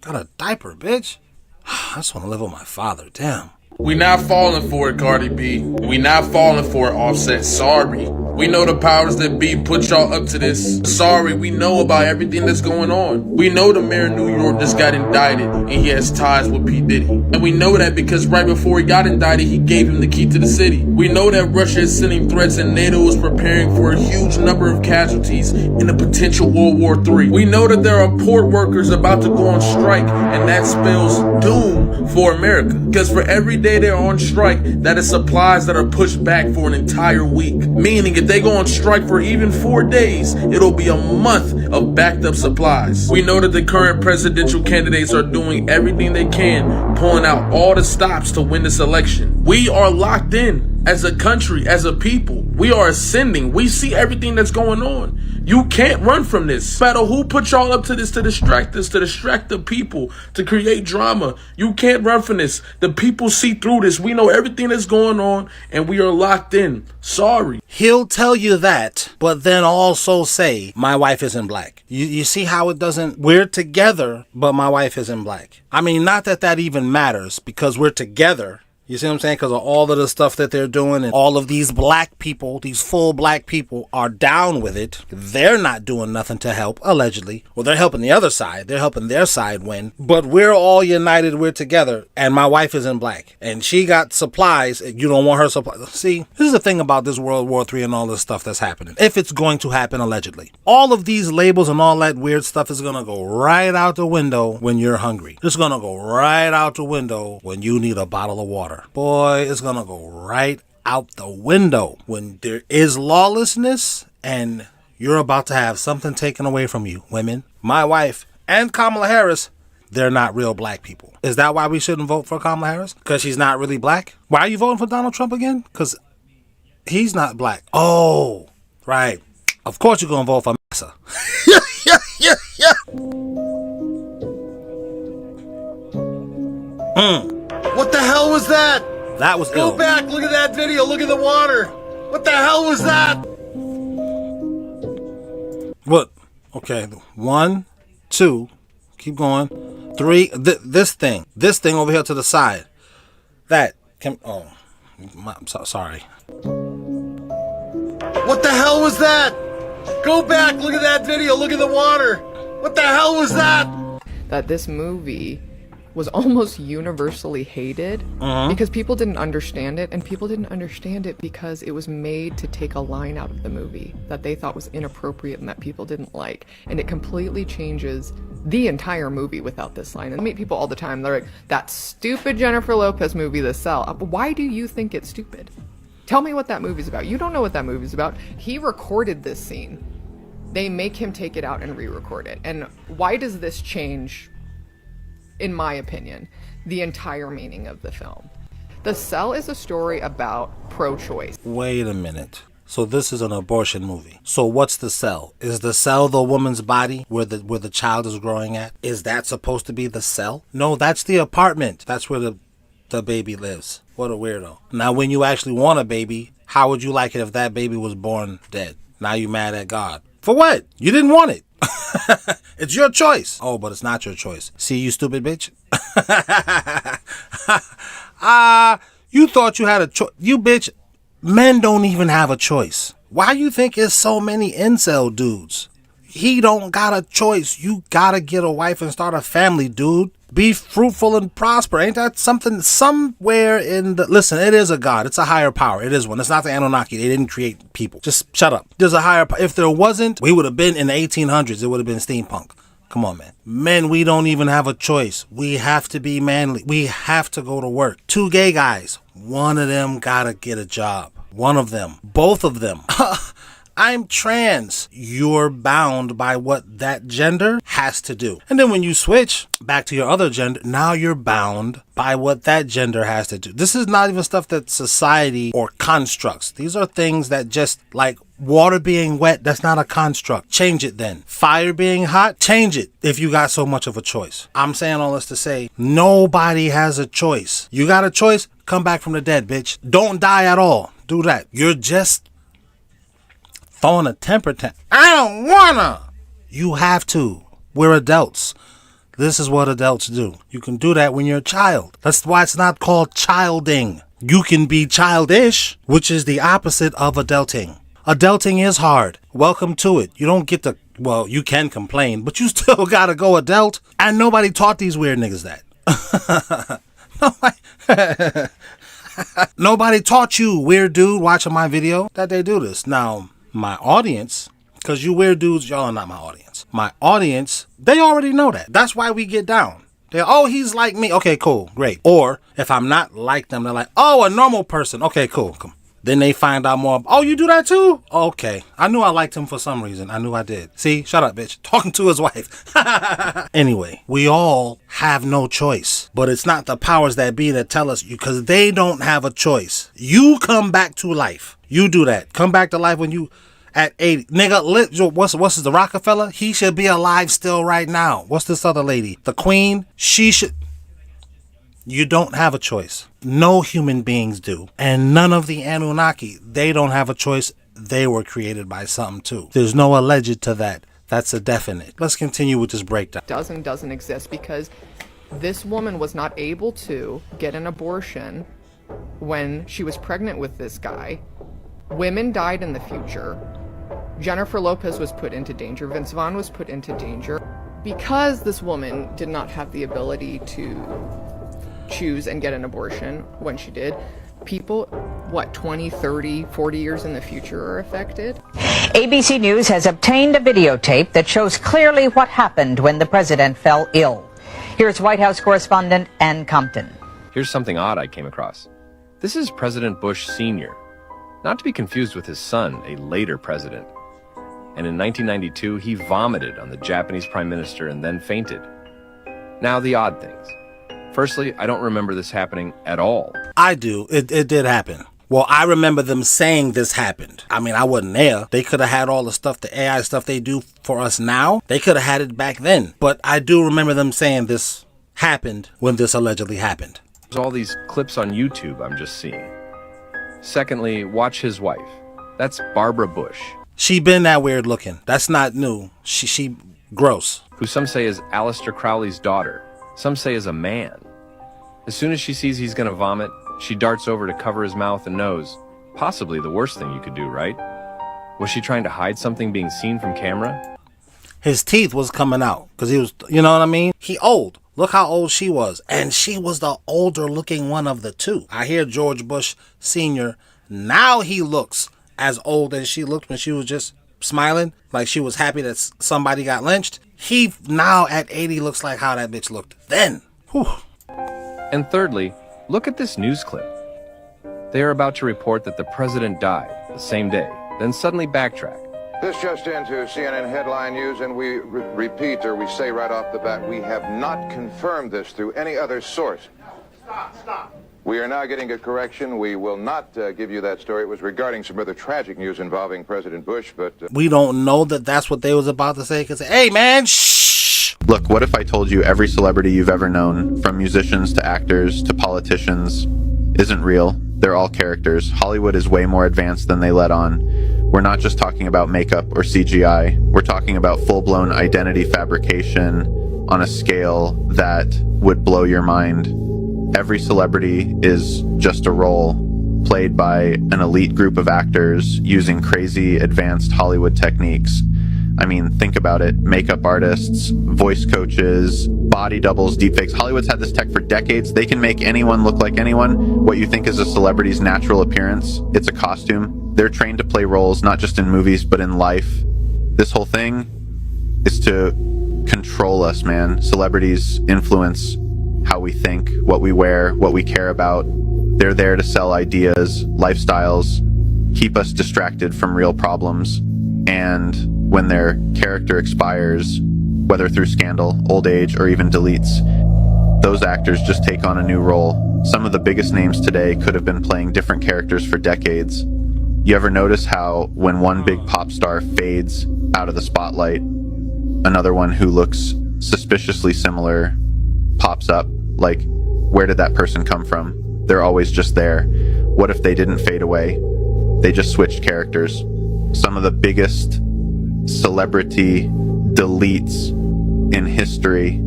[SPEAKER 2] Got a diaper, bitch. I just want to live with my father. Damn.
[SPEAKER 23] We not falling for it, Cardi B. We not falling for it, Offset. Sorry. We know the powers that be put y'all up to this. Sorry, we know about everything that's going on. We know the mayor of New York just got indicted and he has ties with P. Diddy. And we know that because right before he got indicted, he gave him the key to the city. We know that Russia is sending threats and NATO is preparing for a huge number of casualties in a potential World War III. We know that there are port workers about to go on strike and that spells doom for America. Because for every day they're on strike, that is supplies that are pushed back for an entire week. Meaning if they go on strike for even 4 days, it'll be a month of backed up supplies. We know that the current presidential candidates are doing everything they can, pulling out all the stops to win this election. We are locked in as a country, as a people. We are ascending. We see everything that's going on. You can't run from this. No matter who put y'all up to this, to distract us, to distract the people, to create drama. You can't run from this. The people see through this. We know everything that's going on and we are locked in. Sorry.
[SPEAKER 2] He'll tell you that, but then also say, my wife isn't black. You see how it doesn't, we're together, but my wife isn't black. I mean, not that that even matters because we're together. You see what I'm saying? Because of all of the stuff that they're doing and all of these black people, these full black people are down with it. They're not doing nothing to help, allegedly. Well, they're helping the other side. They're helping their side win. But we're all united. We're together. And my wife isn't black. And she got supplies. And you don't want her supplies. See, this is the thing about this World War III and all this stuff that's happening. If it's going to happen, allegedly. All of these labels and all that weird stuff is going to go right out the window when you're hungry. It's going to go right out the window when you need a bottle of water. Boy, it's gonna go right out the window when there is lawlessness and you're about to have something taken away from you. Women, my wife, and Kamala Harris, they're not real black people. Is that why we shouldn't vote for Kamala Harris? Because she's not really black? Why are you voting for Donald Trump again? Because he's not black. Oh, right. Of course you're gonna vote for Massa. Yeah.
[SPEAKER 8] What the hell was that?
[SPEAKER 2] That was
[SPEAKER 8] Go
[SPEAKER 2] ill.
[SPEAKER 8] back, look at that video, look at the water. What the hell was that?
[SPEAKER 2] What? Okay, 1, 2, keep going. 3, this thing over here to the side. That, I'm sorry.
[SPEAKER 8] What the hell was that? Go back, look at that video, look at the water. What the hell was that?
[SPEAKER 9] That this movie was almost universally hated because people didn't understand it, and people didn't understand it because it was made to take a line out of the movie that they thought was inappropriate and that people didn't like, and it completely changes the entire movie without this line. And I meet people all the time, they're like, that stupid Jennifer Lopez movie, The Cell. Why do you think it's stupid? Tell me what that movie's about. You don't know what that movie's about. He recorded this scene. They make him take it out and re-record it. And why does this change, in my opinion, the entire meaning of the film? The Cell is a story about pro-choice.
[SPEAKER 2] Wait a minute. So this is an abortion movie. So what's the cell? Is the cell the woman's body where the child is growing at? Is that supposed to be the cell? No, that's the apartment. That's where the baby lives. What a weirdo. Now, when you actually want a baby, how would you like it if that baby was born dead? Now you mad at God. For what? You didn't want it. It's your choice. Oh, but it's not your choice. See, you stupid bitch. You thought you had a choice. You bitch. Men don't even have a choice. Why you think there's so many incel dudes? He don't got a choice. You gotta get a wife and start a family, dude. Be fruitful and prosper. Ain't that something somewhere in the... Listen, it is a God. It's a higher power. It is one. It's not the Anunnaki. They didn't create people. Just shut up. There's a higher power. If there wasn't, we would have been in the 1800s. It would have been steampunk. Come on, man. Men, we don't even have a choice. We have to be manly. We have to go to work. 2 gay guys. One of them gotta get a job. One of them. Both of them. I'm trans. You're bound by what that gender has to do. And then when you switch back to your other gender, now you're bound by what that gender has to do. This is not even stuff that society or constructs. These are things that just like water being wet, that's not a construct. Change it then. Fire being hot, change it if you got so much of a choice. I'm saying all this to say nobody has a choice. You got a choice? Come back from the dead, bitch. Don't die at all. Do that. You're just throwing a temper tantrum. I don't wanna. You have to. We're adults. This is what adults do. You can do that when you're a child. That's why it's not called childing. You can be childish, which is the opposite of adulting. Adulting is hard. Welcome to it. You don't get to, well, you can complain, but you still gotta go adult. And nobody taught these weird niggas that. Nobody taught you, weird dude, watching my video, that they do this. Now, my audience, because you weird dudes, y'all are not my audience. My audience, they already know that. That's why we get down. They're, oh, he's like me. Okay, cool, great. Or if I'm not like them, they're like, oh, a normal person. Okay, cool. Come. Then they find out more. Oh, you do that too? Okay. I knew I liked him for some reason. I knew I did. See, shut up, bitch. Talking to his wife. Anyway, we all have no choice. But it's not the powers that be that tell us, because they don't have a choice. You come back to life. You do that. Come back to life when you at 80. Nigga, what's this, the Rockefeller? He should be alive still right now. What's this other lady? The Queen? She should... You don't have a choice. No human beings do. And none of the Anunnaki, they don't have a choice. They were created by something too. There's no alleged to that. That's a definite. Let's continue with this breakdown.
[SPEAKER 9] Doesn't exist because this woman was not able to get an abortion when she was pregnant with this guy. Women died in the future. Jennifer Lopez was put into danger. Vince Vaughn was put into danger. Because this woman did not have the ability to choose and get an abortion when she did, people, 20, 30, 40 years in the future are affected.
[SPEAKER 10] ABC News has obtained a videotape that shows clearly what happened when the president fell ill. Here's White House correspondent Ann Compton.
[SPEAKER 11] Here's something odd I came across. This is President Bush Sr., not to be confused with his son, a later president. And in 1992, he vomited on the Japanese prime minister and then fainted. Now, the odd things. Firstly, I don't remember this happening at all.
[SPEAKER 2] I do. It did happen. Well, I remember them saying this happened. I mean, I wasn't there. They could have had all the stuff, the AI stuff they do for us now. They could have had it back then. But I do remember them saying this happened when this allegedly happened.
[SPEAKER 11] There's all these clips on YouTube I'm just seeing. Secondly, watch his wife. That's Barbara Bush.
[SPEAKER 2] She been that weird looking. That's not new. She gross.
[SPEAKER 11] Who some say is Aleister Crowley's daughter. Some say is a man. As soon as she sees he's gonna vomit, she darts over to cover his mouth and nose. Possibly the worst thing you could do, right? Was she trying to hide something being seen from camera?
[SPEAKER 2] His teeth was coming out because he was, you know what I mean? He old. Look how old she was. And she was the older looking one of the two. I hear George Bush Sr. Now he looks as old as she looked when she was just smiling, like she was happy that somebody got lynched. He now at 80 looks like how that bitch looked then. Whew.
[SPEAKER 11] And thirdly, look at this news clip. They are about to report that the president died the same day, then suddenly backtrack.
[SPEAKER 12] This just into CNN headline news, and we repeat, or we say right off the bat, we have not confirmed this through any other source. Stop. We are now getting a correction. We will not give you that story. It was regarding some rather tragic news involving President Bush, but...
[SPEAKER 2] We don't know that that's what they was about to say, because, hey, man, shh!
[SPEAKER 7] Look, what if I told you every celebrity you've ever known, from musicians to actors to politicians, isn't real? They're all characters. Hollywood is way more advanced than they let on. We're not just talking about makeup or CGI. We're talking about full-blown identity fabrication on a scale that would blow your mind. Every celebrity is just a role played by an elite group of actors using crazy advanced Hollywood techniques. I mean, think about it. Makeup artists, voice coaches, body doubles, deepfakes. Hollywood's had this tech for decades. They can make anyone look like anyone. What you think is a celebrity's natural appearance, it's a costume. They're trained to play roles, not just in movies, but in life. This whole thing is to control us, man. Celebrities influence how we think, what we wear, what we care about. They're there to sell ideas, lifestyles, keep us distracted from real problems. And when their character expires, whether through scandal, old age, or even deletes, those actors just take on a new role. Some of the biggest names today could have been playing different characters for decades. You ever notice how when one big pop star fades out of the spotlight, another one who looks suspiciously similar pops up? Like, where did that person come from? They're always just there. What if they didn't fade away? They just switched characters. Some of the biggest celebrity deletes in history,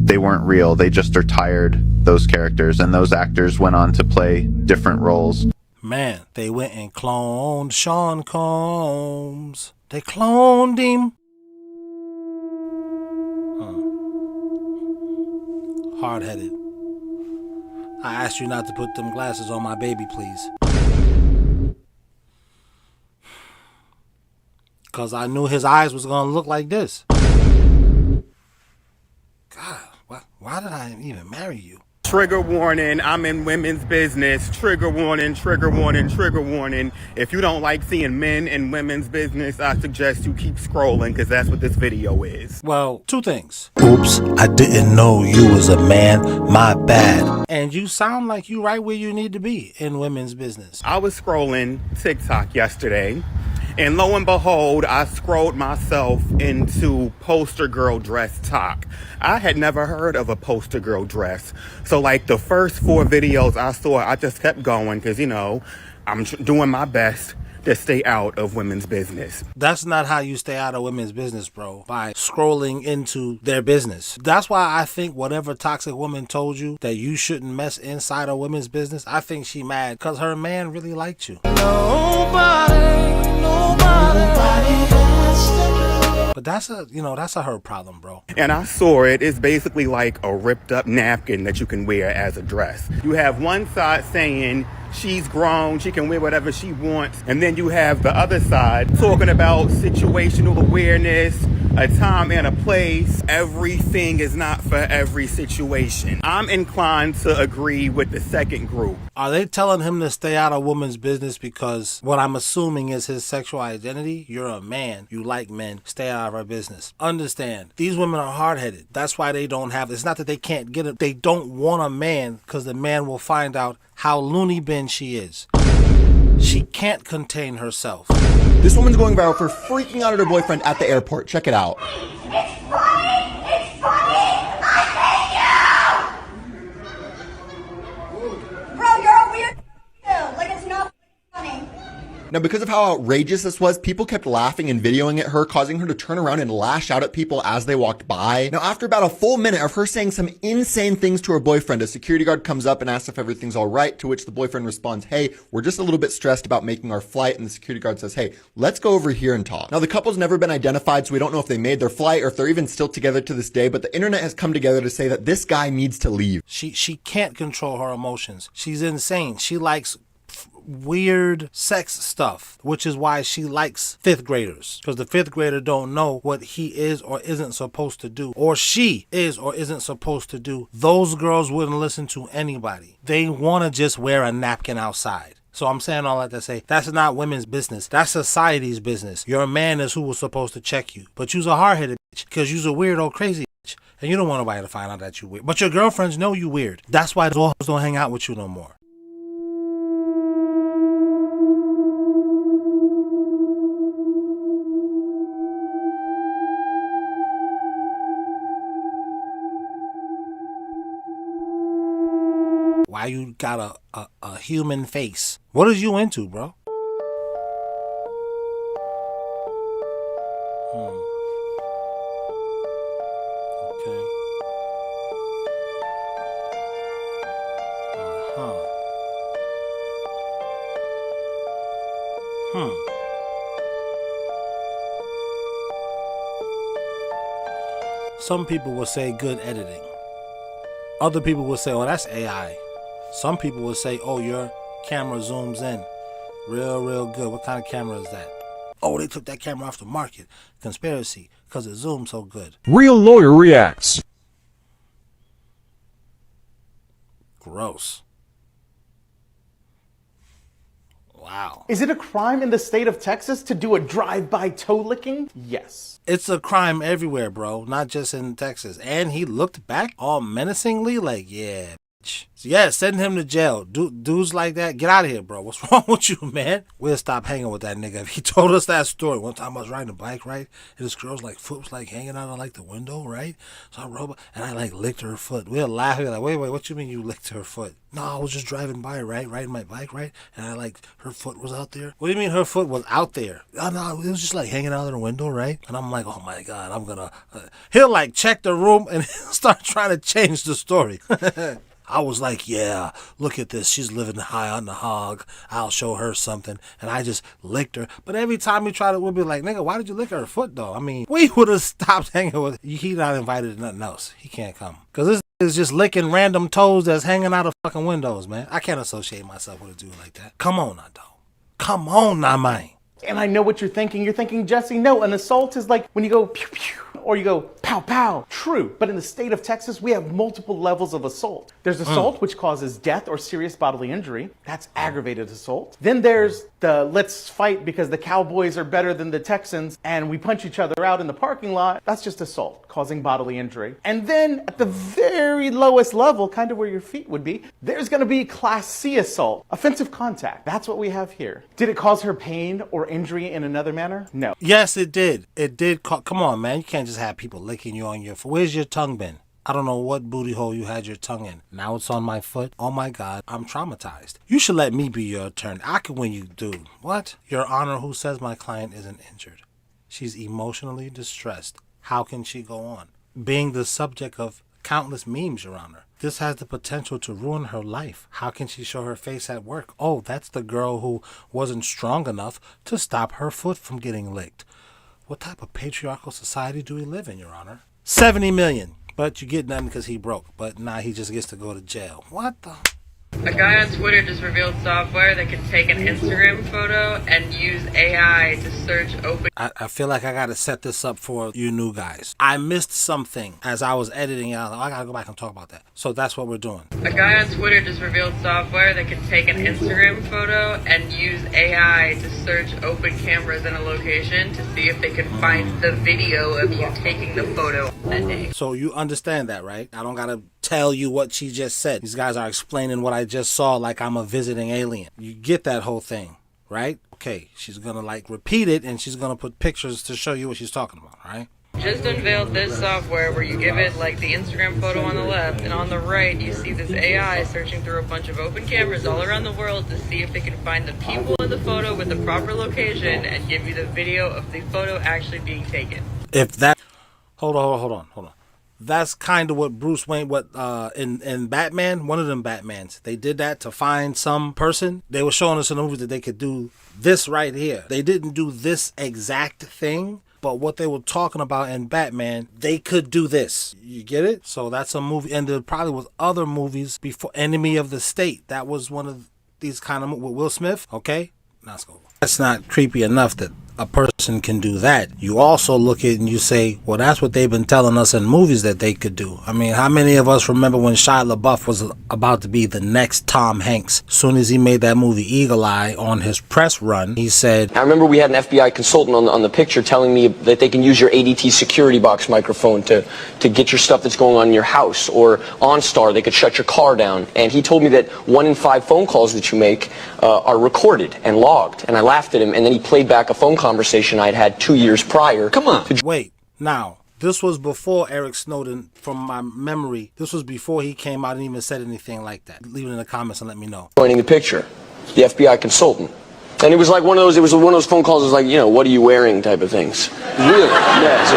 [SPEAKER 7] they weren't real. They just are tired, those characters, and those actors went on to play different roles.
[SPEAKER 2] Man, they went and cloned Sean Combs. They cloned him. Hard-headed. I asked you not to put them glasses on my baby, please. Because I knew his eyes was going to look like this. God, why did I even marry you?
[SPEAKER 14] Trigger warning, I'm in women's business. Trigger warning, trigger warning, trigger warning. If you don't like seeing men in women's business, I suggest you keep scrolling, because that's what this video is.
[SPEAKER 2] Well, two things. Oops, I didn't know you was a man. My bad. And you sound like you right where you need to be in women's business.
[SPEAKER 14] I was scrolling TikTok yesterday, and lo and behold, I scrolled myself into poster girl dress talk. I had never heard of a poster girl dress. So like the first 4 videos I saw, I just kept going because, you know, I'm doing my best to stay out of women's business.
[SPEAKER 2] That's not how you stay out of women's business, bro. By scrolling into their business. That's why I think whatever toxic woman told you that you shouldn't mess inside a women's business, I think she mad because her man really liked you. Nobody But that's a her problem, bro.
[SPEAKER 14] And I saw it. It's basically like a ripped up napkin that you can wear as a dress. You have one side saying she's grown, she can wear whatever she wants. And then you have the other side talking about situational awareness, a time and a place. Everything is not for every situation. I'm inclined to agree with the second group.
[SPEAKER 2] Are they telling him to stay out of women's business because what I'm assuming is his sexual identity? You're a man. You like men. Stay out of our business. Understand, these women are hard-headed. That's why they don't have, it's not that they can't get it. They don't want a man because the man will find out how loony bin she is. She can't contain herself.
[SPEAKER 16] This woman's going viral for freaking out at her boyfriend at the airport. Check it out.
[SPEAKER 17] It's funny! It's funny! I hate you! Bro, you're a weird dude. Like, it's not funny.
[SPEAKER 16] Now, because of how outrageous this was, people kept laughing and videoing at her, causing her to turn around and lash out at people as they walked by. Now, after about a full minute of her saying some insane things to her boyfriend, a security guard comes up and asks if everything's all right, to which the boyfriend responds, hey, we're just a little bit stressed about making our flight, and the security guard says, hey, let's go over here and talk. Now, the couple's never been identified, so we don't know if they made their flight or if they're even still together to this day, but the internet has come together to say that this guy needs to leave.
[SPEAKER 2] She can't control her emotions. She's insane. She likes weird sex stuff, which is why she likes fifth graders, because the fifth grader don't know what he is or isn't supposed to do, or she is or isn't supposed to do. Those girls wouldn't listen to anybody. They want to just wear a napkin outside. So I'm saying all that to say, that's not women's business. That's society's business. Your man is who was supposed to check you. But you's a hard-headed bitch, because you's a weirdo crazy bitch, and you don't want nobody to find out that you weird. But your girlfriends know you weird. That's why those don't hang out with you no more. Why you got a human face? What is you into, bro? Okay. Some people will say good editing. Other people will say, oh, that's AI. Some people will say, oh, your camera zooms in real good. What kind of camera is that? Oh, they took that camera off the market. Conspiracy, because it zooms so good.
[SPEAKER 18] Real lawyer reacts.
[SPEAKER 2] Gross. Wow.
[SPEAKER 19] Is it a crime in the state of Texas to do a drive-by toe licking? Yes.
[SPEAKER 2] It's a crime everywhere, bro, not just in Texas. And he looked back all menacingly like, yeah, bitch. Yeah, send him to jail. Dudes like that, get out of here, bro. What's wrong with you, man? We'll stop hanging with that nigga. If he told us that story. One time I was riding a bike, right? And this girl's like foot was like hanging out of like the window, right? So I rode and I like licked her foot. We'll laugh. We're like, wait, what you mean you licked her foot? No, I was just driving by, right? Riding my bike, right? And I like, her foot was out there. What do you mean her foot was out there? Oh, no, it was just like hanging out of the window, right? And I'm like, oh my God, I'm gonna... He'll like check the room and he'll start trying to change the story. I was like, yeah, look at this. She's living high on the hog. I'll show her something. And I just licked her. But every time we try to, we'll be like, nigga, why did you lick her foot, though? I mean, we would have stopped hanging with... He not invited to nothing else. He can't come. Because this is just licking random toes that's hanging out of fucking windows, man. I can't associate myself with a dude like that. Come on now, dog. Come on now, man.
[SPEAKER 19] And I know what you're thinking. You're thinking, Jesse, no, an assault is like when you go pew pew or you go pow pow. True, but in the state of Texas, we have multiple levels of assault. There's assault, which causes death or serious bodily injury. That's aggravated assault. Then there's the let's fight because the Cowboys are better than the Texans and we punch each other out in the parking lot. That's just assault, causing bodily injury. And then at the very lowest level, kind of where your feet would be, there's going to be Class C assault, offensive contact. That's what we have here. Did it cause her pain or injury in another manner? No.
[SPEAKER 2] Yes, it did. It did. Come on, man. You can't just have people licking you on your foot. Where's your tongue been? I don't know what booty hole you had your tongue in. Now it's on my foot. Oh my God, I'm traumatized. You should let me be your attorney. I can win you, dude. What? Your Honor, who says my client isn't injured? She's emotionally distressed. How can she go on? Being the subject of countless memes, Your Honor. This has the potential to ruin her life. How can she show her face at work? Oh, that's the girl who wasn't strong enough to stop her foot from getting licked. What type of patriarchal society do we live in, Your Honor? 70 million. But you get nothing because he broke. But now he just gets to go to jail. What the...
[SPEAKER 20] A guy on Twitter just revealed software that can take an Instagram photo and use AI to search open...
[SPEAKER 2] I feel like I got to set this up for you new guys. I missed something as I was editing it. I got to go back and talk about that. So that's what we're doing.
[SPEAKER 20] A guy on Twitter just revealed software that can take an Instagram photo and use AI to search open cameras in a location to see if they can find the video of you taking the photo that day.
[SPEAKER 2] So you understand that, right? I don't got to tell you what she just said. These guys are explaining what I just saw like I'm a visiting alien. You get that whole thing, right? Okay, she's gonna like repeat it and she's gonna put pictures to show you what she's talking about, right?
[SPEAKER 20] just unveiled this software where you give it like the Instagram photo on the left, and on the right you see this AI searching through a bunch of open cameras all around the world to see if they can find the people in the photo with the proper location and give you the video of the photo actually being taken.
[SPEAKER 2] If that, hold on. That's kind of what Bruce Wayne, in Batman, one of them Batmans, they did that to find some person. They were showing us in the movie that they could do this right here. They didn't do this exact thing, but what they were talking about in Batman, they could do this. You get it? So that's a movie, and there probably was other movies before. Enemy of the State, that was one of these kind of movies with Will Smith. Okay, let's go. That's not creepy enough that a person can do that. You also look at it and you say, well, that's what they've been telling us in movies that they could do. I mean, how many of us remember when Shia LaBeouf was about to be the next Tom Hanks? As soon as he made that movie Eagle Eye on his press run, he said,
[SPEAKER 13] I remember we had an FBI consultant on the picture telling me that they can use your ADT security box microphone to get your stuff that's going on in your house, or OnStar, they could shut your car down. And he told me that 1 in 5 phone calls that you make are recorded and logged. And I laughed at him, and then he played back a phone conversation I'd had 2 years prior. Come on.
[SPEAKER 2] Wait, now, this was before Eric Snowden, from my memory, this was before he came out and even said anything like that. Leave it in the comments and let me know.
[SPEAKER 13] Joining the picture, the FBI consultant. And it was like one of those phone calls, it was like, you know, what are you wearing type of things. Really? Yeah, so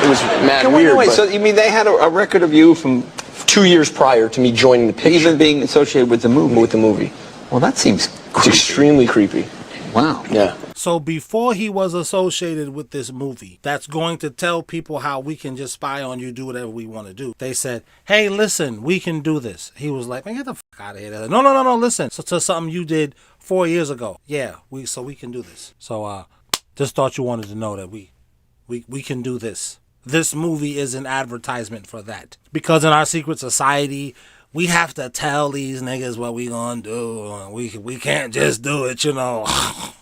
[SPEAKER 13] it was mad weird.
[SPEAKER 21] Wait, so you mean they had a record of you from
[SPEAKER 13] 2 years prior to me joining the picture?
[SPEAKER 21] Even being associated with the movie?
[SPEAKER 13] With the movie.
[SPEAKER 21] Well, that seems creepy.
[SPEAKER 13] It's extremely creepy.
[SPEAKER 21] Wow.
[SPEAKER 13] Yeah.
[SPEAKER 2] So before he was associated with this movie that's going to tell people how we can just spy on you, do whatever we want to do, they said, hey, listen, we can do this. He was like, man, get the fuck out of here. Like, no, listen. So to something you did 4 years ago. Yeah, we can do this. So just thought you wanted to know that we can do this. This movie is an advertisement for that. Because in our secret society, we have to tell these niggas what we gonna do. We can't just do it, you know.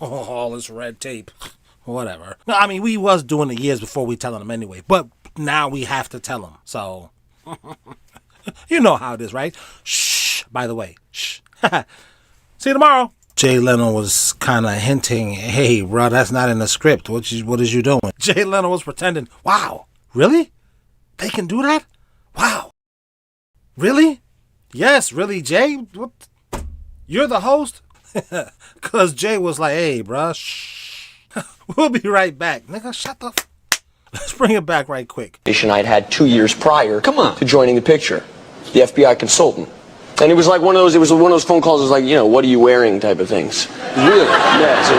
[SPEAKER 2] All this red tape. Whatever. No, I mean, we was doing it years before we telling them anyway. But now we have to tell them. So, you know how it is, right? Shh. By the way, shh. See you tomorrow. Jay Leno was kind of hinting, hey, bro, that's not in the script. What is you doing? Jay Leno was pretending, wow, really? They can do that? Wow. Really? Yes, really, Jay? What? You're the host? Because Jay was like, hey, bruh, shh. We'll be right back. Nigga, shut the Let's bring it back right quick.
[SPEAKER 13] I'd had 2 years prior to joining the picture, the FBI consultant. And it was like one of those phone calls, it was like, you know, what are you wearing type of things. Really? Yeah, so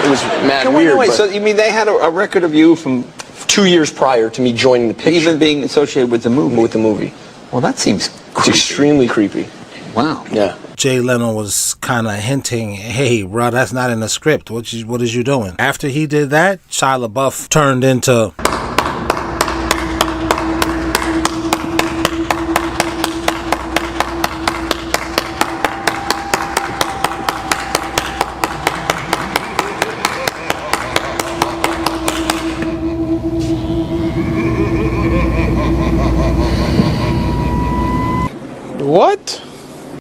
[SPEAKER 13] it was mad weird.
[SPEAKER 21] Wait, so you mean they had a record of you from
[SPEAKER 13] 2 years prior to me joining the picture?
[SPEAKER 21] Even being associated with the movie?
[SPEAKER 13] With the movie.
[SPEAKER 21] Well, that seems
[SPEAKER 13] It's extremely creepy.
[SPEAKER 21] Wow.
[SPEAKER 13] Yeah.
[SPEAKER 2] Jay Leno was kind of hinting, hey, bro, that's not in the script. What is you doing? After he did that, Shia LaBeouf turned into...
[SPEAKER 22] What?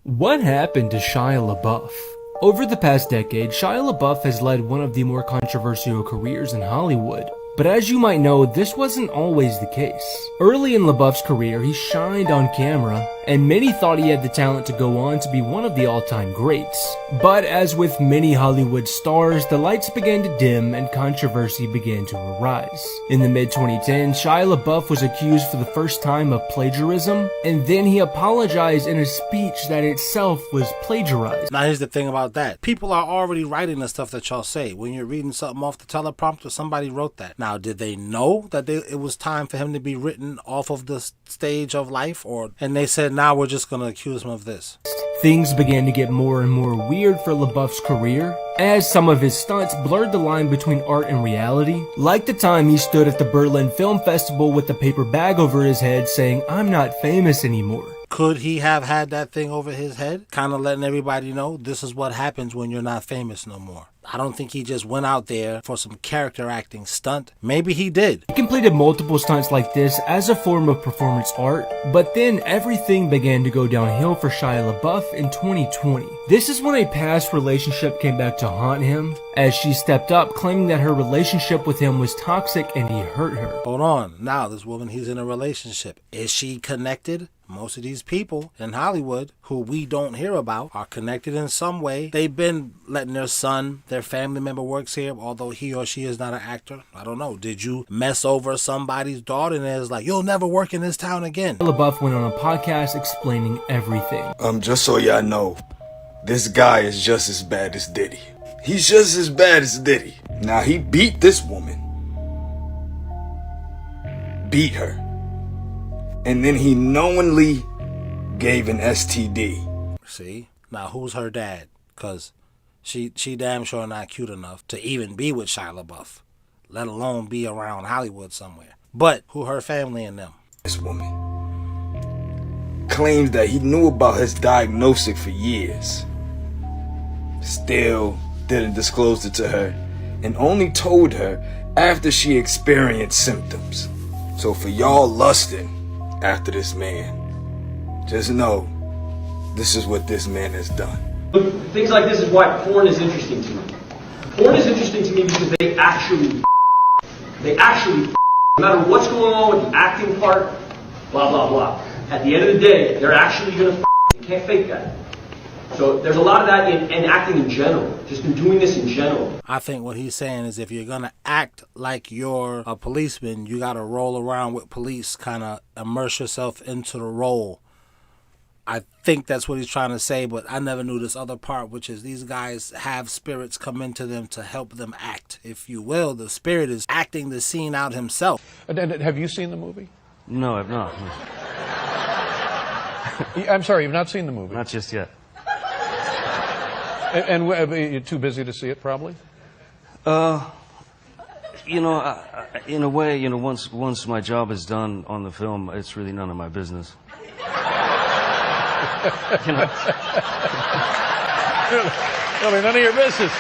[SPEAKER 24] What happened to Shia LaBeouf? Over the past decade, Shia LaBeouf has led one of the more controversial careers in Hollywood. But as you might know, this wasn't always the case. Early in LaBeouf's career, he shined on camera, and many thought he had the talent to go on to be one of the all-time greats. But as with many Hollywood stars, the lights began to dim and controversy began to arise. In the mid-2010s, Shia LaBeouf was accused for the first time of plagiarism, and then he apologized in a speech that itself was plagiarized.
[SPEAKER 2] Now here's the thing about that. People are already writing the stuff that y'all say. When you're reading something off the teleprompter, somebody wrote that. Now, did they know that it was time for him to be written off of the stage of life? And they said, now we're just going to accuse him of this.
[SPEAKER 24] Things began to get more and more weird for LaBeouf's career, as some of his stunts blurred the line between art and reality, like the time he stood at the Berlin Film Festival with a paper bag over his head saying, "I'm not famous anymore."
[SPEAKER 2] Could he have had that thing over his head? Kind of letting everybody know this is what happens when you're not famous no more. I don't think he just went out there for some character acting stunt. Maybe he did.
[SPEAKER 24] He completed multiple stunts like this as a form of performance art, but then everything began to go downhill for Shia LaBeouf in 2020. This is when a past relationship came back to haunt him, as she stepped up claiming that her relationship with him was toxic and he hurt her.
[SPEAKER 2] Hold on. Now, this woman, he's in a relationship. Is she connected? Most of these people in Hollywood who we don't hear about are connected in some way. They've been letting their son, their family member works here, although he or she is not an actor. I don't know. Did you mess over somebody's daughter and it's like, you'll never work in this town again?
[SPEAKER 24] LaBeouf went on a podcast explaining everything.
[SPEAKER 1] Just so y'all know, this guy is just as bad as Diddy. He's just as bad as Diddy. Now, he beat this woman. Beat her. And then he knowingly gave an STD.
[SPEAKER 2] See? Now, who's her dad? Because she damn sure not cute enough to even be with Shia LaBeouf, let alone be around Hollywood somewhere. But who her family and them?
[SPEAKER 1] This woman claims that he knew about his diagnosis for years. Still didn't disclose it to her and only told her after she experienced symptoms. So for y'all lusting after this man, just know this is what this man has done.
[SPEAKER 3] Things like this is why porn is interesting to me. Porn is interesting to me because they actually no matter what's going on with the acting part, blah blah blah. At the end of the day, they're actually gonna you can't fake that. So there's a lot of that in acting in general, just in doing this in general.
[SPEAKER 2] I think what he's saying is if you're going to act like you're a policeman, you got to roll around with police, kind of immerse yourself into the role. I think that's what he's trying to say, but I never knew this other part, which is these guys have spirits come into them to help them act. If you will, the spirit is acting the scene out himself.
[SPEAKER 5] And have you seen the movie?
[SPEAKER 22] No, I've not.
[SPEAKER 5] I'm sorry, you've not seen the movie?
[SPEAKER 22] Not just yet.
[SPEAKER 5] And you're too busy to see it, probably?
[SPEAKER 22] In a way, once my job is done on the film, it's really none of my business.
[SPEAKER 5] Really, none of your business.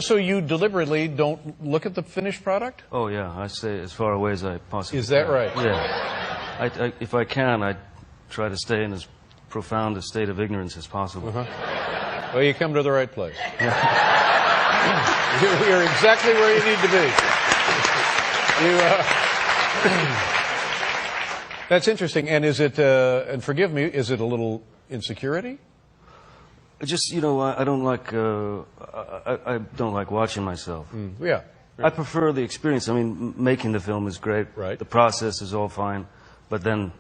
[SPEAKER 5] So you deliberately don't look at the finished product?
[SPEAKER 22] Oh yeah, I stay as far away as I possibly can.
[SPEAKER 5] Is that right?
[SPEAKER 22] Yeah. If I can, I try to stay in as profound a state of ignorance as possible.
[SPEAKER 5] Well, you come to the right place. You're exactly where you need to be. That's interesting. And is it, and forgive me, is it a little insecurity?
[SPEAKER 22] Just, I don't like, I don't like watching myself.
[SPEAKER 5] Yeah.
[SPEAKER 22] I prefer the experience. I mean, making the film is great.
[SPEAKER 5] Right.
[SPEAKER 22] The process is all fine. But then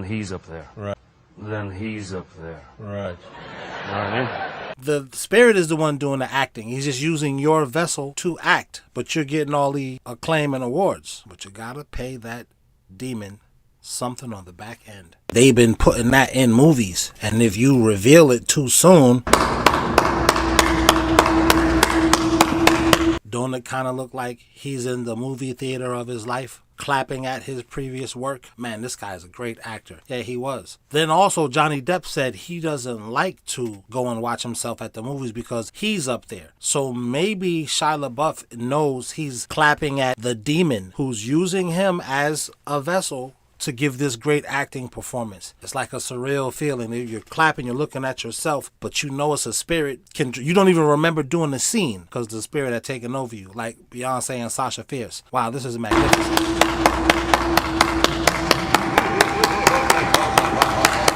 [SPEAKER 22] he's up there.
[SPEAKER 5] Right.
[SPEAKER 22] Then he's up there.
[SPEAKER 5] Right.
[SPEAKER 22] You know what I mean?
[SPEAKER 2] The spirit is the one doing the acting. He's just using your vessel to act. But you're getting all the acclaim and awards. But you gotta pay that demon something on the back end. They've been putting that in movies. And if you reveal it too soon, don't it kind of look like he's in the movie theater of his life, clapping at his previous work? Man, this guy's a great actor. Yeah, he was. Then also Johnny Depp said he doesn't like to go and watch himself at the movies because he's up there. So maybe Shia LaBeouf knows he's clapping at the demon who's using him as a vessel to give this great acting performance. It's like a surreal feeling. You're clapping, you're looking at yourself, but you know it's a spirit. You don't even remember doing the scene because the spirit had taken over you, like Beyonce and Sasha Fierce. Wow, this is magnificent.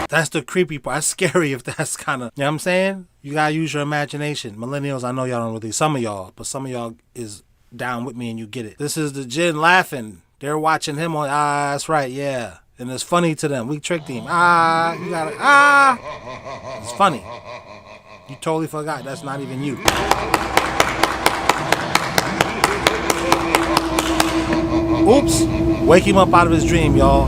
[SPEAKER 2] That's the creepy part. That's scary if that's kind of, you know what I'm saying? You gotta use your imagination. Millennials, I know y'all don't really, some of y'all, but some of y'all is down with me and you get it. This is the Jinn laughing. They're watching him on, that's right, yeah. And it's funny to them. We tricked him. You gotta, It's funny. You totally forgot. That's not even you. Oops. Wake him up out of his dream, y'all.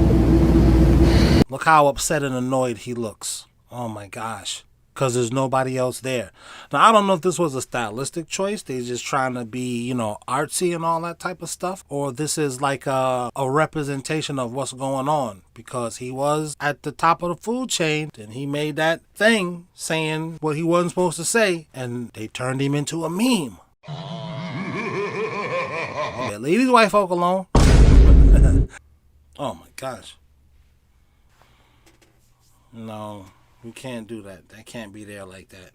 [SPEAKER 2] Look how upset and annoyed he looks. Oh my gosh. because there's nobody else there. Now, I don't know if this was a stylistic choice. They're just trying to be, you know, artsy and all that type of stuff. Or this is like a representation of what's going on. Because he was at the top of the food chain. And he made that thing saying what he wasn't supposed to say. And they turned him into a meme. Yeah, leave these white folk alone. Oh my gosh. No, we can't do that. That can't be there like that.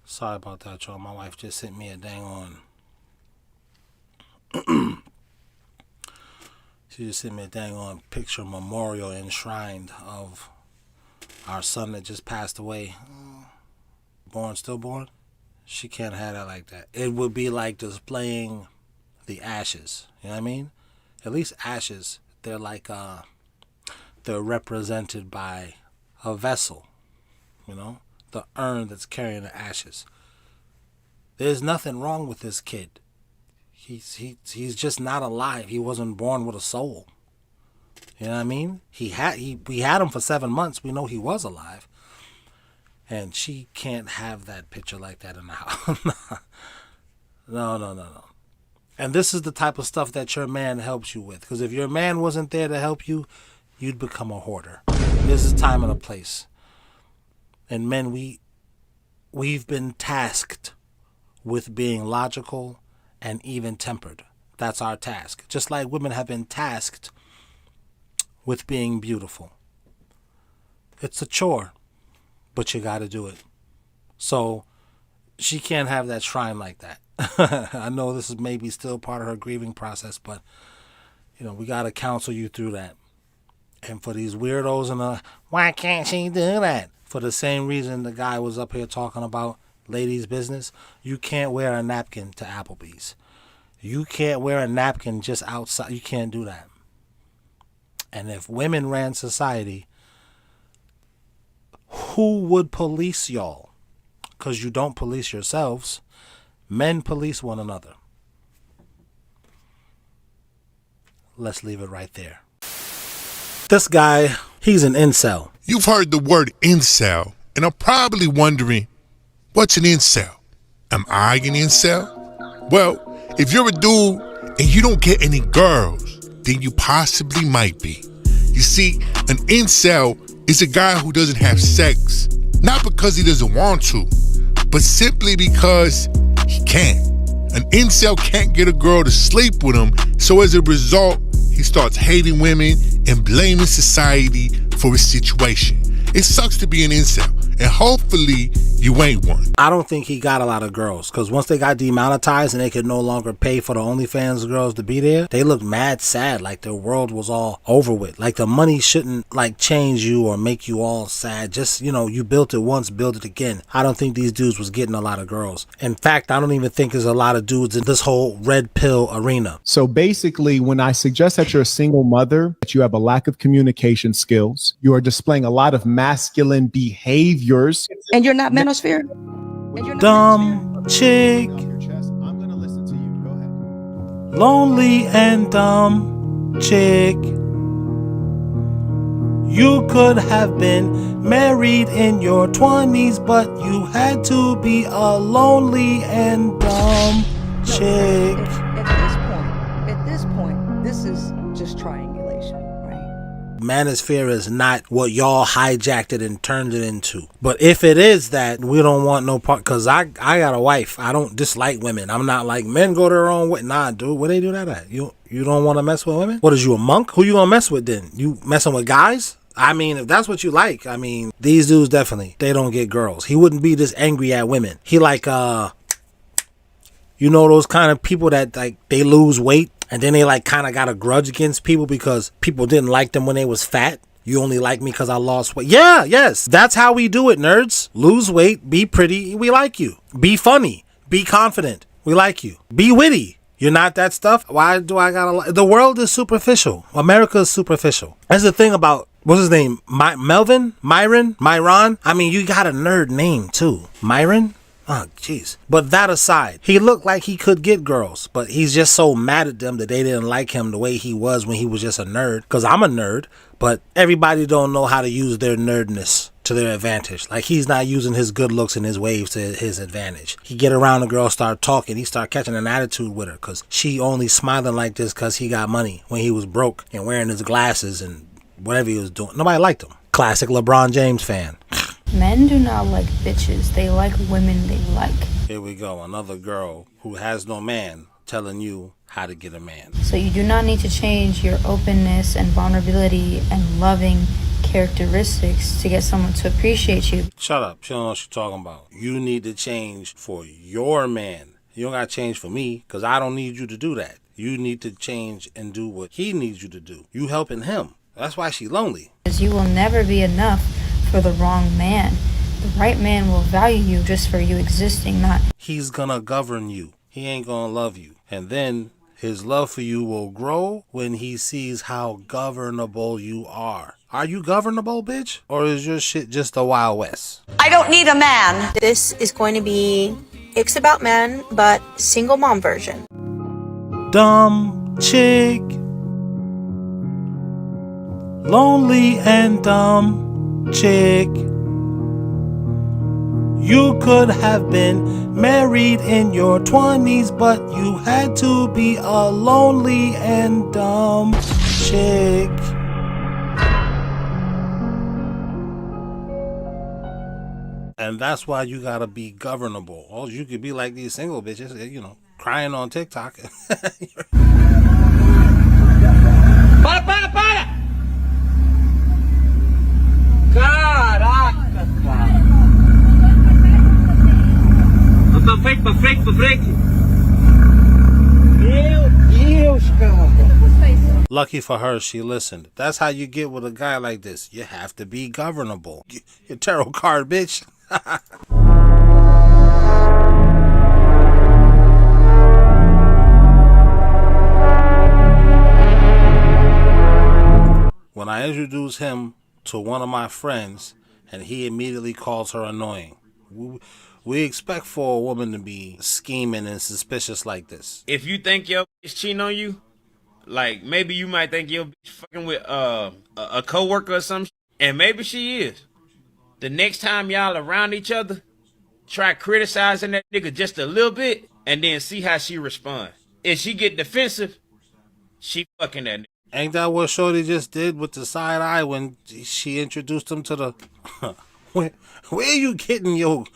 [SPEAKER 2] Sorry about that, y'all. My wife just sent me a dang on. She just sent me a dang on picture memorial enshrined of our son that just passed away. Stillborn. She can't have that like that. It would be like displaying the ashes. You know what I mean? At least ashes, they're like, they're represented by a vessel. You know? The urn that's carrying the ashes. There's nothing wrong with this kid. He's just not alive. He wasn't born with a soul. You know what I mean? We had him for 7 months. We know he was alive. And she can't have that picture like that in the house. No. And this is the type of stuff that your man helps you with. Because if your man wasn't there to help you, you'd become a hoarder. This is time and a place. And men, we've been tasked with being logical and even-tempered. That's our task. Just like women have been tasked with being beautiful. It's a chore, but you got to do it. So she can't have that shrine like that. I know this is maybe still part of her grieving process, but you know, we got to counsel you through that. And for these weirdos why can't she do that? For the same reason the guy was up here talking about ladies' business, you can't wear a napkin to Applebee's. You can't wear a napkin just outside. You can't do that. And if women ran society, who would police y'all? Because you don't police yourselves. Men police one another. Let's leave it right there. This guy, he's an incel.
[SPEAKER 4] You've heard the word incel, and are probably wondering, what's an incel? Am I an incel? Well, if you're a dude and you don't get any girls, then you possibly might be. You see, an incel is a guy who doesn't have sex, not because he doesn't want to, but simply because he can't. An incel can't get a girl to sleep with him, so as a result, he starts hating women and blaming society for his situation. It sucks to be an incel, and hopefully you ain't one.
[SPEAKER 2] I don't think he got a lot of girls, because once they got demonetized and they could no longer pay for the OnlyFans girls to be there, they looked mad sad, like their world was all over with. Like the money shouldn't like change you or make you all sad. Just, you know, you built it once, build it again. I don't think these dudes was getting a lot of girls. In fact, I don't even think there's a lot of dudes in this whole red pill arena.
[SPEAKER 6] So basically, when I suggest that you're a single mother, that you have a lack of communication skills, you are displaying a lot of masculine behaviors.
[SPEAKER 15] And you're not manosphere?
[SPEAKER 2] Dumb chick. Lonely and dumb chick. You could have been married in your 20s, but you had to be a lonely and dumb chick.
[SPEAKER 15] At this point, this is just triangulation, right?
[SPEAKER 2] Manosphere is not what y'all hijacked it and turned it into. But if it is that, we don't want no part, because I got a wife. I don't dislike women. I'm not like men go their own way. Nah, dude, where they do that at? You don't want to mess with women? What is you, a monk? Who you gonna mess with then? You messing with guys? I mean, if that's what you like, I mean, these dudes definitely, they don't get girls. He wouldn't be this angry at women. He like, you know, those kind of people that like, they lose weight and then they like kind of got a grudge against people because people didn't like them when they was fat. You only like me because I lost weight. Yeah, yes. That's how we do it, nerds. Lose weight, be pretty, we like you. Be funny, be confident, we like you. Be witty. You're not that stuff? Why do I gotta the world is superficial. America is superficial. That's the thing about, what's his name? Myron? I mean, you got a nerd name too. Myron? Oh, jeez. But that aside, he looked like he could get girls, but he's just so mad at them that they didn't like him the way he was when he was just a nerd. Because I'm a nerd, but everybody don't know how to use their nerdness to to their advantage. Like he's not using his good looks and his waves to his advantage. He get around the girl, start talking, he start catching an attitude with her because she only smiling like this because he got money when he was broke and wearing his glasses and whatever he was doing. Nobody liked him. Classic LeBron James fan.
[SPEAKER 8] Men do not like bitches. They like women they like.
[SPEAKER 2] Here we go. Another girl who has no man telling you how to get a man.
[SPEAKER 8] So you do not need to change your openness and vulnerability and loving characteristics to get someone to appreciate you.
[SPEAKER 2] Shut up. She don't know what she's talking about. You need to change for your man. You don't got to change for me because I don't need you to do that. You need to change and do what he needs you to do. You helping him. That's why she's lonely.
[SPEAKER 8] Because you will never be enough for the wrong man. The right man will value you just for you existing, not...
[SPEAKER 2] He's gonna govern you. He ain't gonna love you. And then his love for you will grow when he sees how governable you are. Are you governable, bitch? Or is your shit just the Wild West?
[SPEAKER 9] I don't need a man. This is going to be It's About Men, but single mom version.
[SPEAKER 2] Dumb chick. Lonely and dumb chick. You could have been married in your 20s, but you had to be a lonely and dumb chick. And that's why you gotta be governable. Or you could be like these single bitches, you know, crying on TikTok.
[SPEAKER 17] Para! Caraca, cara. Pra frente. Meu Deus, cara.
[SPEAKER 2] Lucky for her, she listened. That's how you get with a guy like this. You have to be governable. You're tarot card, bitch. When I introduce him to one of my friends and he immediately calls her annoying. We expect for a woman to be scheming and suspicious like this.
[SPEAKER 10] If you think your bitch cheating on you, like maybe you might think your bitch fucking with a coworker or something, and maybe she is. The next time y'all around each other, try criticizing that nigga just a little bit and then see how she responds. If she get defensive, she fucking that nigga.
[SPEAKER 2] Ain't that what Shorty just did with the side eye when she introduced him to the... where are you getting your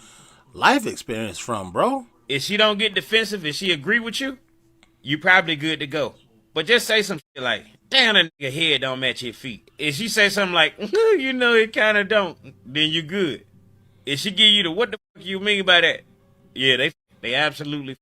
[SPEAKER 2] life experience from, bro?
[SPEAKER 10] If she don't get defensive, if she agree with you, you probably good to go. But just say some shit like, damn, that nigga head don't match his feet. If she say something like, you know it kind of don't, then you good. If she give you the what the fuck you mean by that, yeah, they absolutely.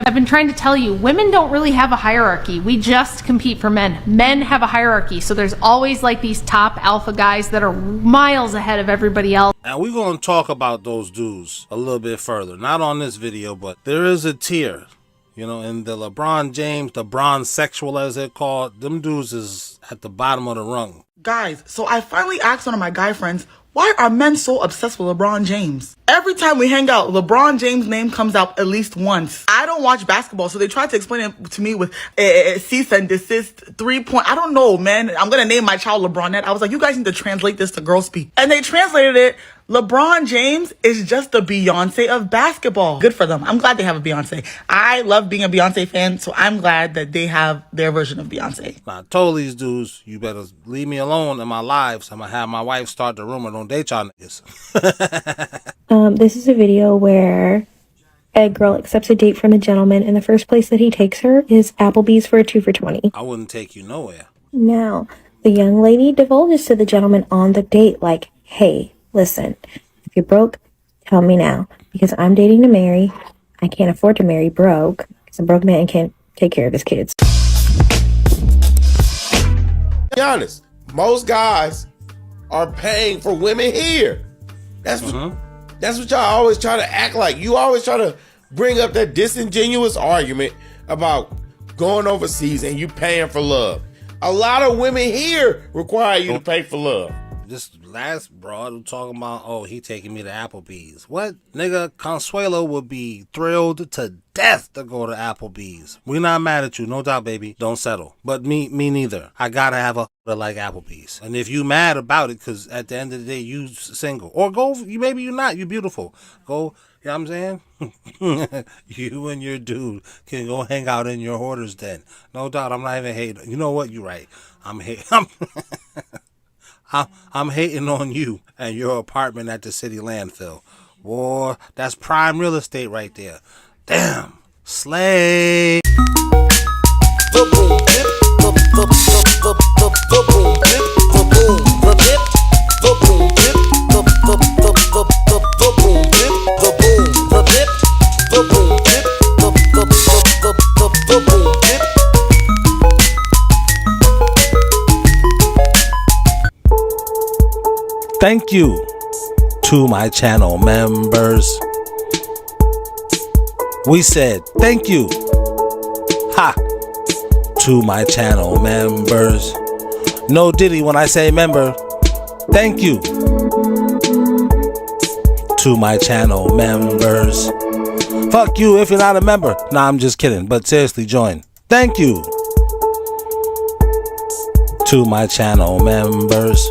[SPEAKER 23] I've been trying to tell you, women don't really have a hierarchy. We just compete for men. Men have a hierarchy, so there's always like these top alpha guys that are miles ahead of everybody else.
[SPEAKER 2] And we're going to talk about those dudes a little bit further. Not on this video, but there is a tier, you know, in the LeBron James, the bronze sexual as they're called. Them dudes is at the bottom of the rung.
[SPEAKER 25] Guys, so I finally asked one of my guy friends, why are men so obsessed with LeBron James? Every time we hang out, LeBron James' name comes out at least once. I don't watch basketball, so they tried to explain it to me with cease and desist, 3-point. I don't know, man. I'm going to name my child LeBronette. I was like, you guys need to translate this to girl speak. And they translated it. LeBron James is just the Beyonce of basketball. Good for them. I'm glad they have a Beyonce. I love being a Beyonce fan, so I'm glad that they have their version of Beyonce.
[SPEAKER 2] I told these dudes, you better leave me alone in my lives. I'm going to have my wife start the rumor. Don't date y'all niggas.
[SPEAKER 26] This is a video where a girl accepts a date from a gentleman, and the first place that he takes her is Applebee's for a 2 for $20.
[SPEAKER 2] I wouldn't take you nowhere.
[SPEAKER 26] Now, the young lady divulges to the gentleman on the date, like, hey, listen, if you're broke, tell me now, because I'm dating to marry. I can't afford to marry broke, because a broke man can't take care of his kids.
[SPEAKER 27] Be honest, most guys are paying for women here. That's what y'all always try to act like. You always try to bring up that disingenuous argument about going overseas and you paying for love. A lot of women here require you to pay for love.
[SPEAKER 2] This last broad was talking about, oh, he taking me to Applebee's. What? Nigga, Consuelo would be thrilled to death to go to Applebee's. We not mad at you, no doubt, baby. Don't settle. But me neither. I gotta have a like Applebee's. And if you mad about it, because at the end of the day, you single. Or go, maybe you're not, you beautiful. Go, you know what I'm saying? You and your dude can go hang out in your hoarder's den. No doubt, I'm not even hating. You know what? You're right. I'm hating on you and your apartment at the city landfill. Boy, that's prime real estate right there. Damn. Slay. Thank you to my channel members. We said thank you, to my channel members. No diddy when I say member. Thank you to my channel members. Fuck you if you're not a member. Nah, I'm just kidding, but seriously, join. Thank you to my channel members.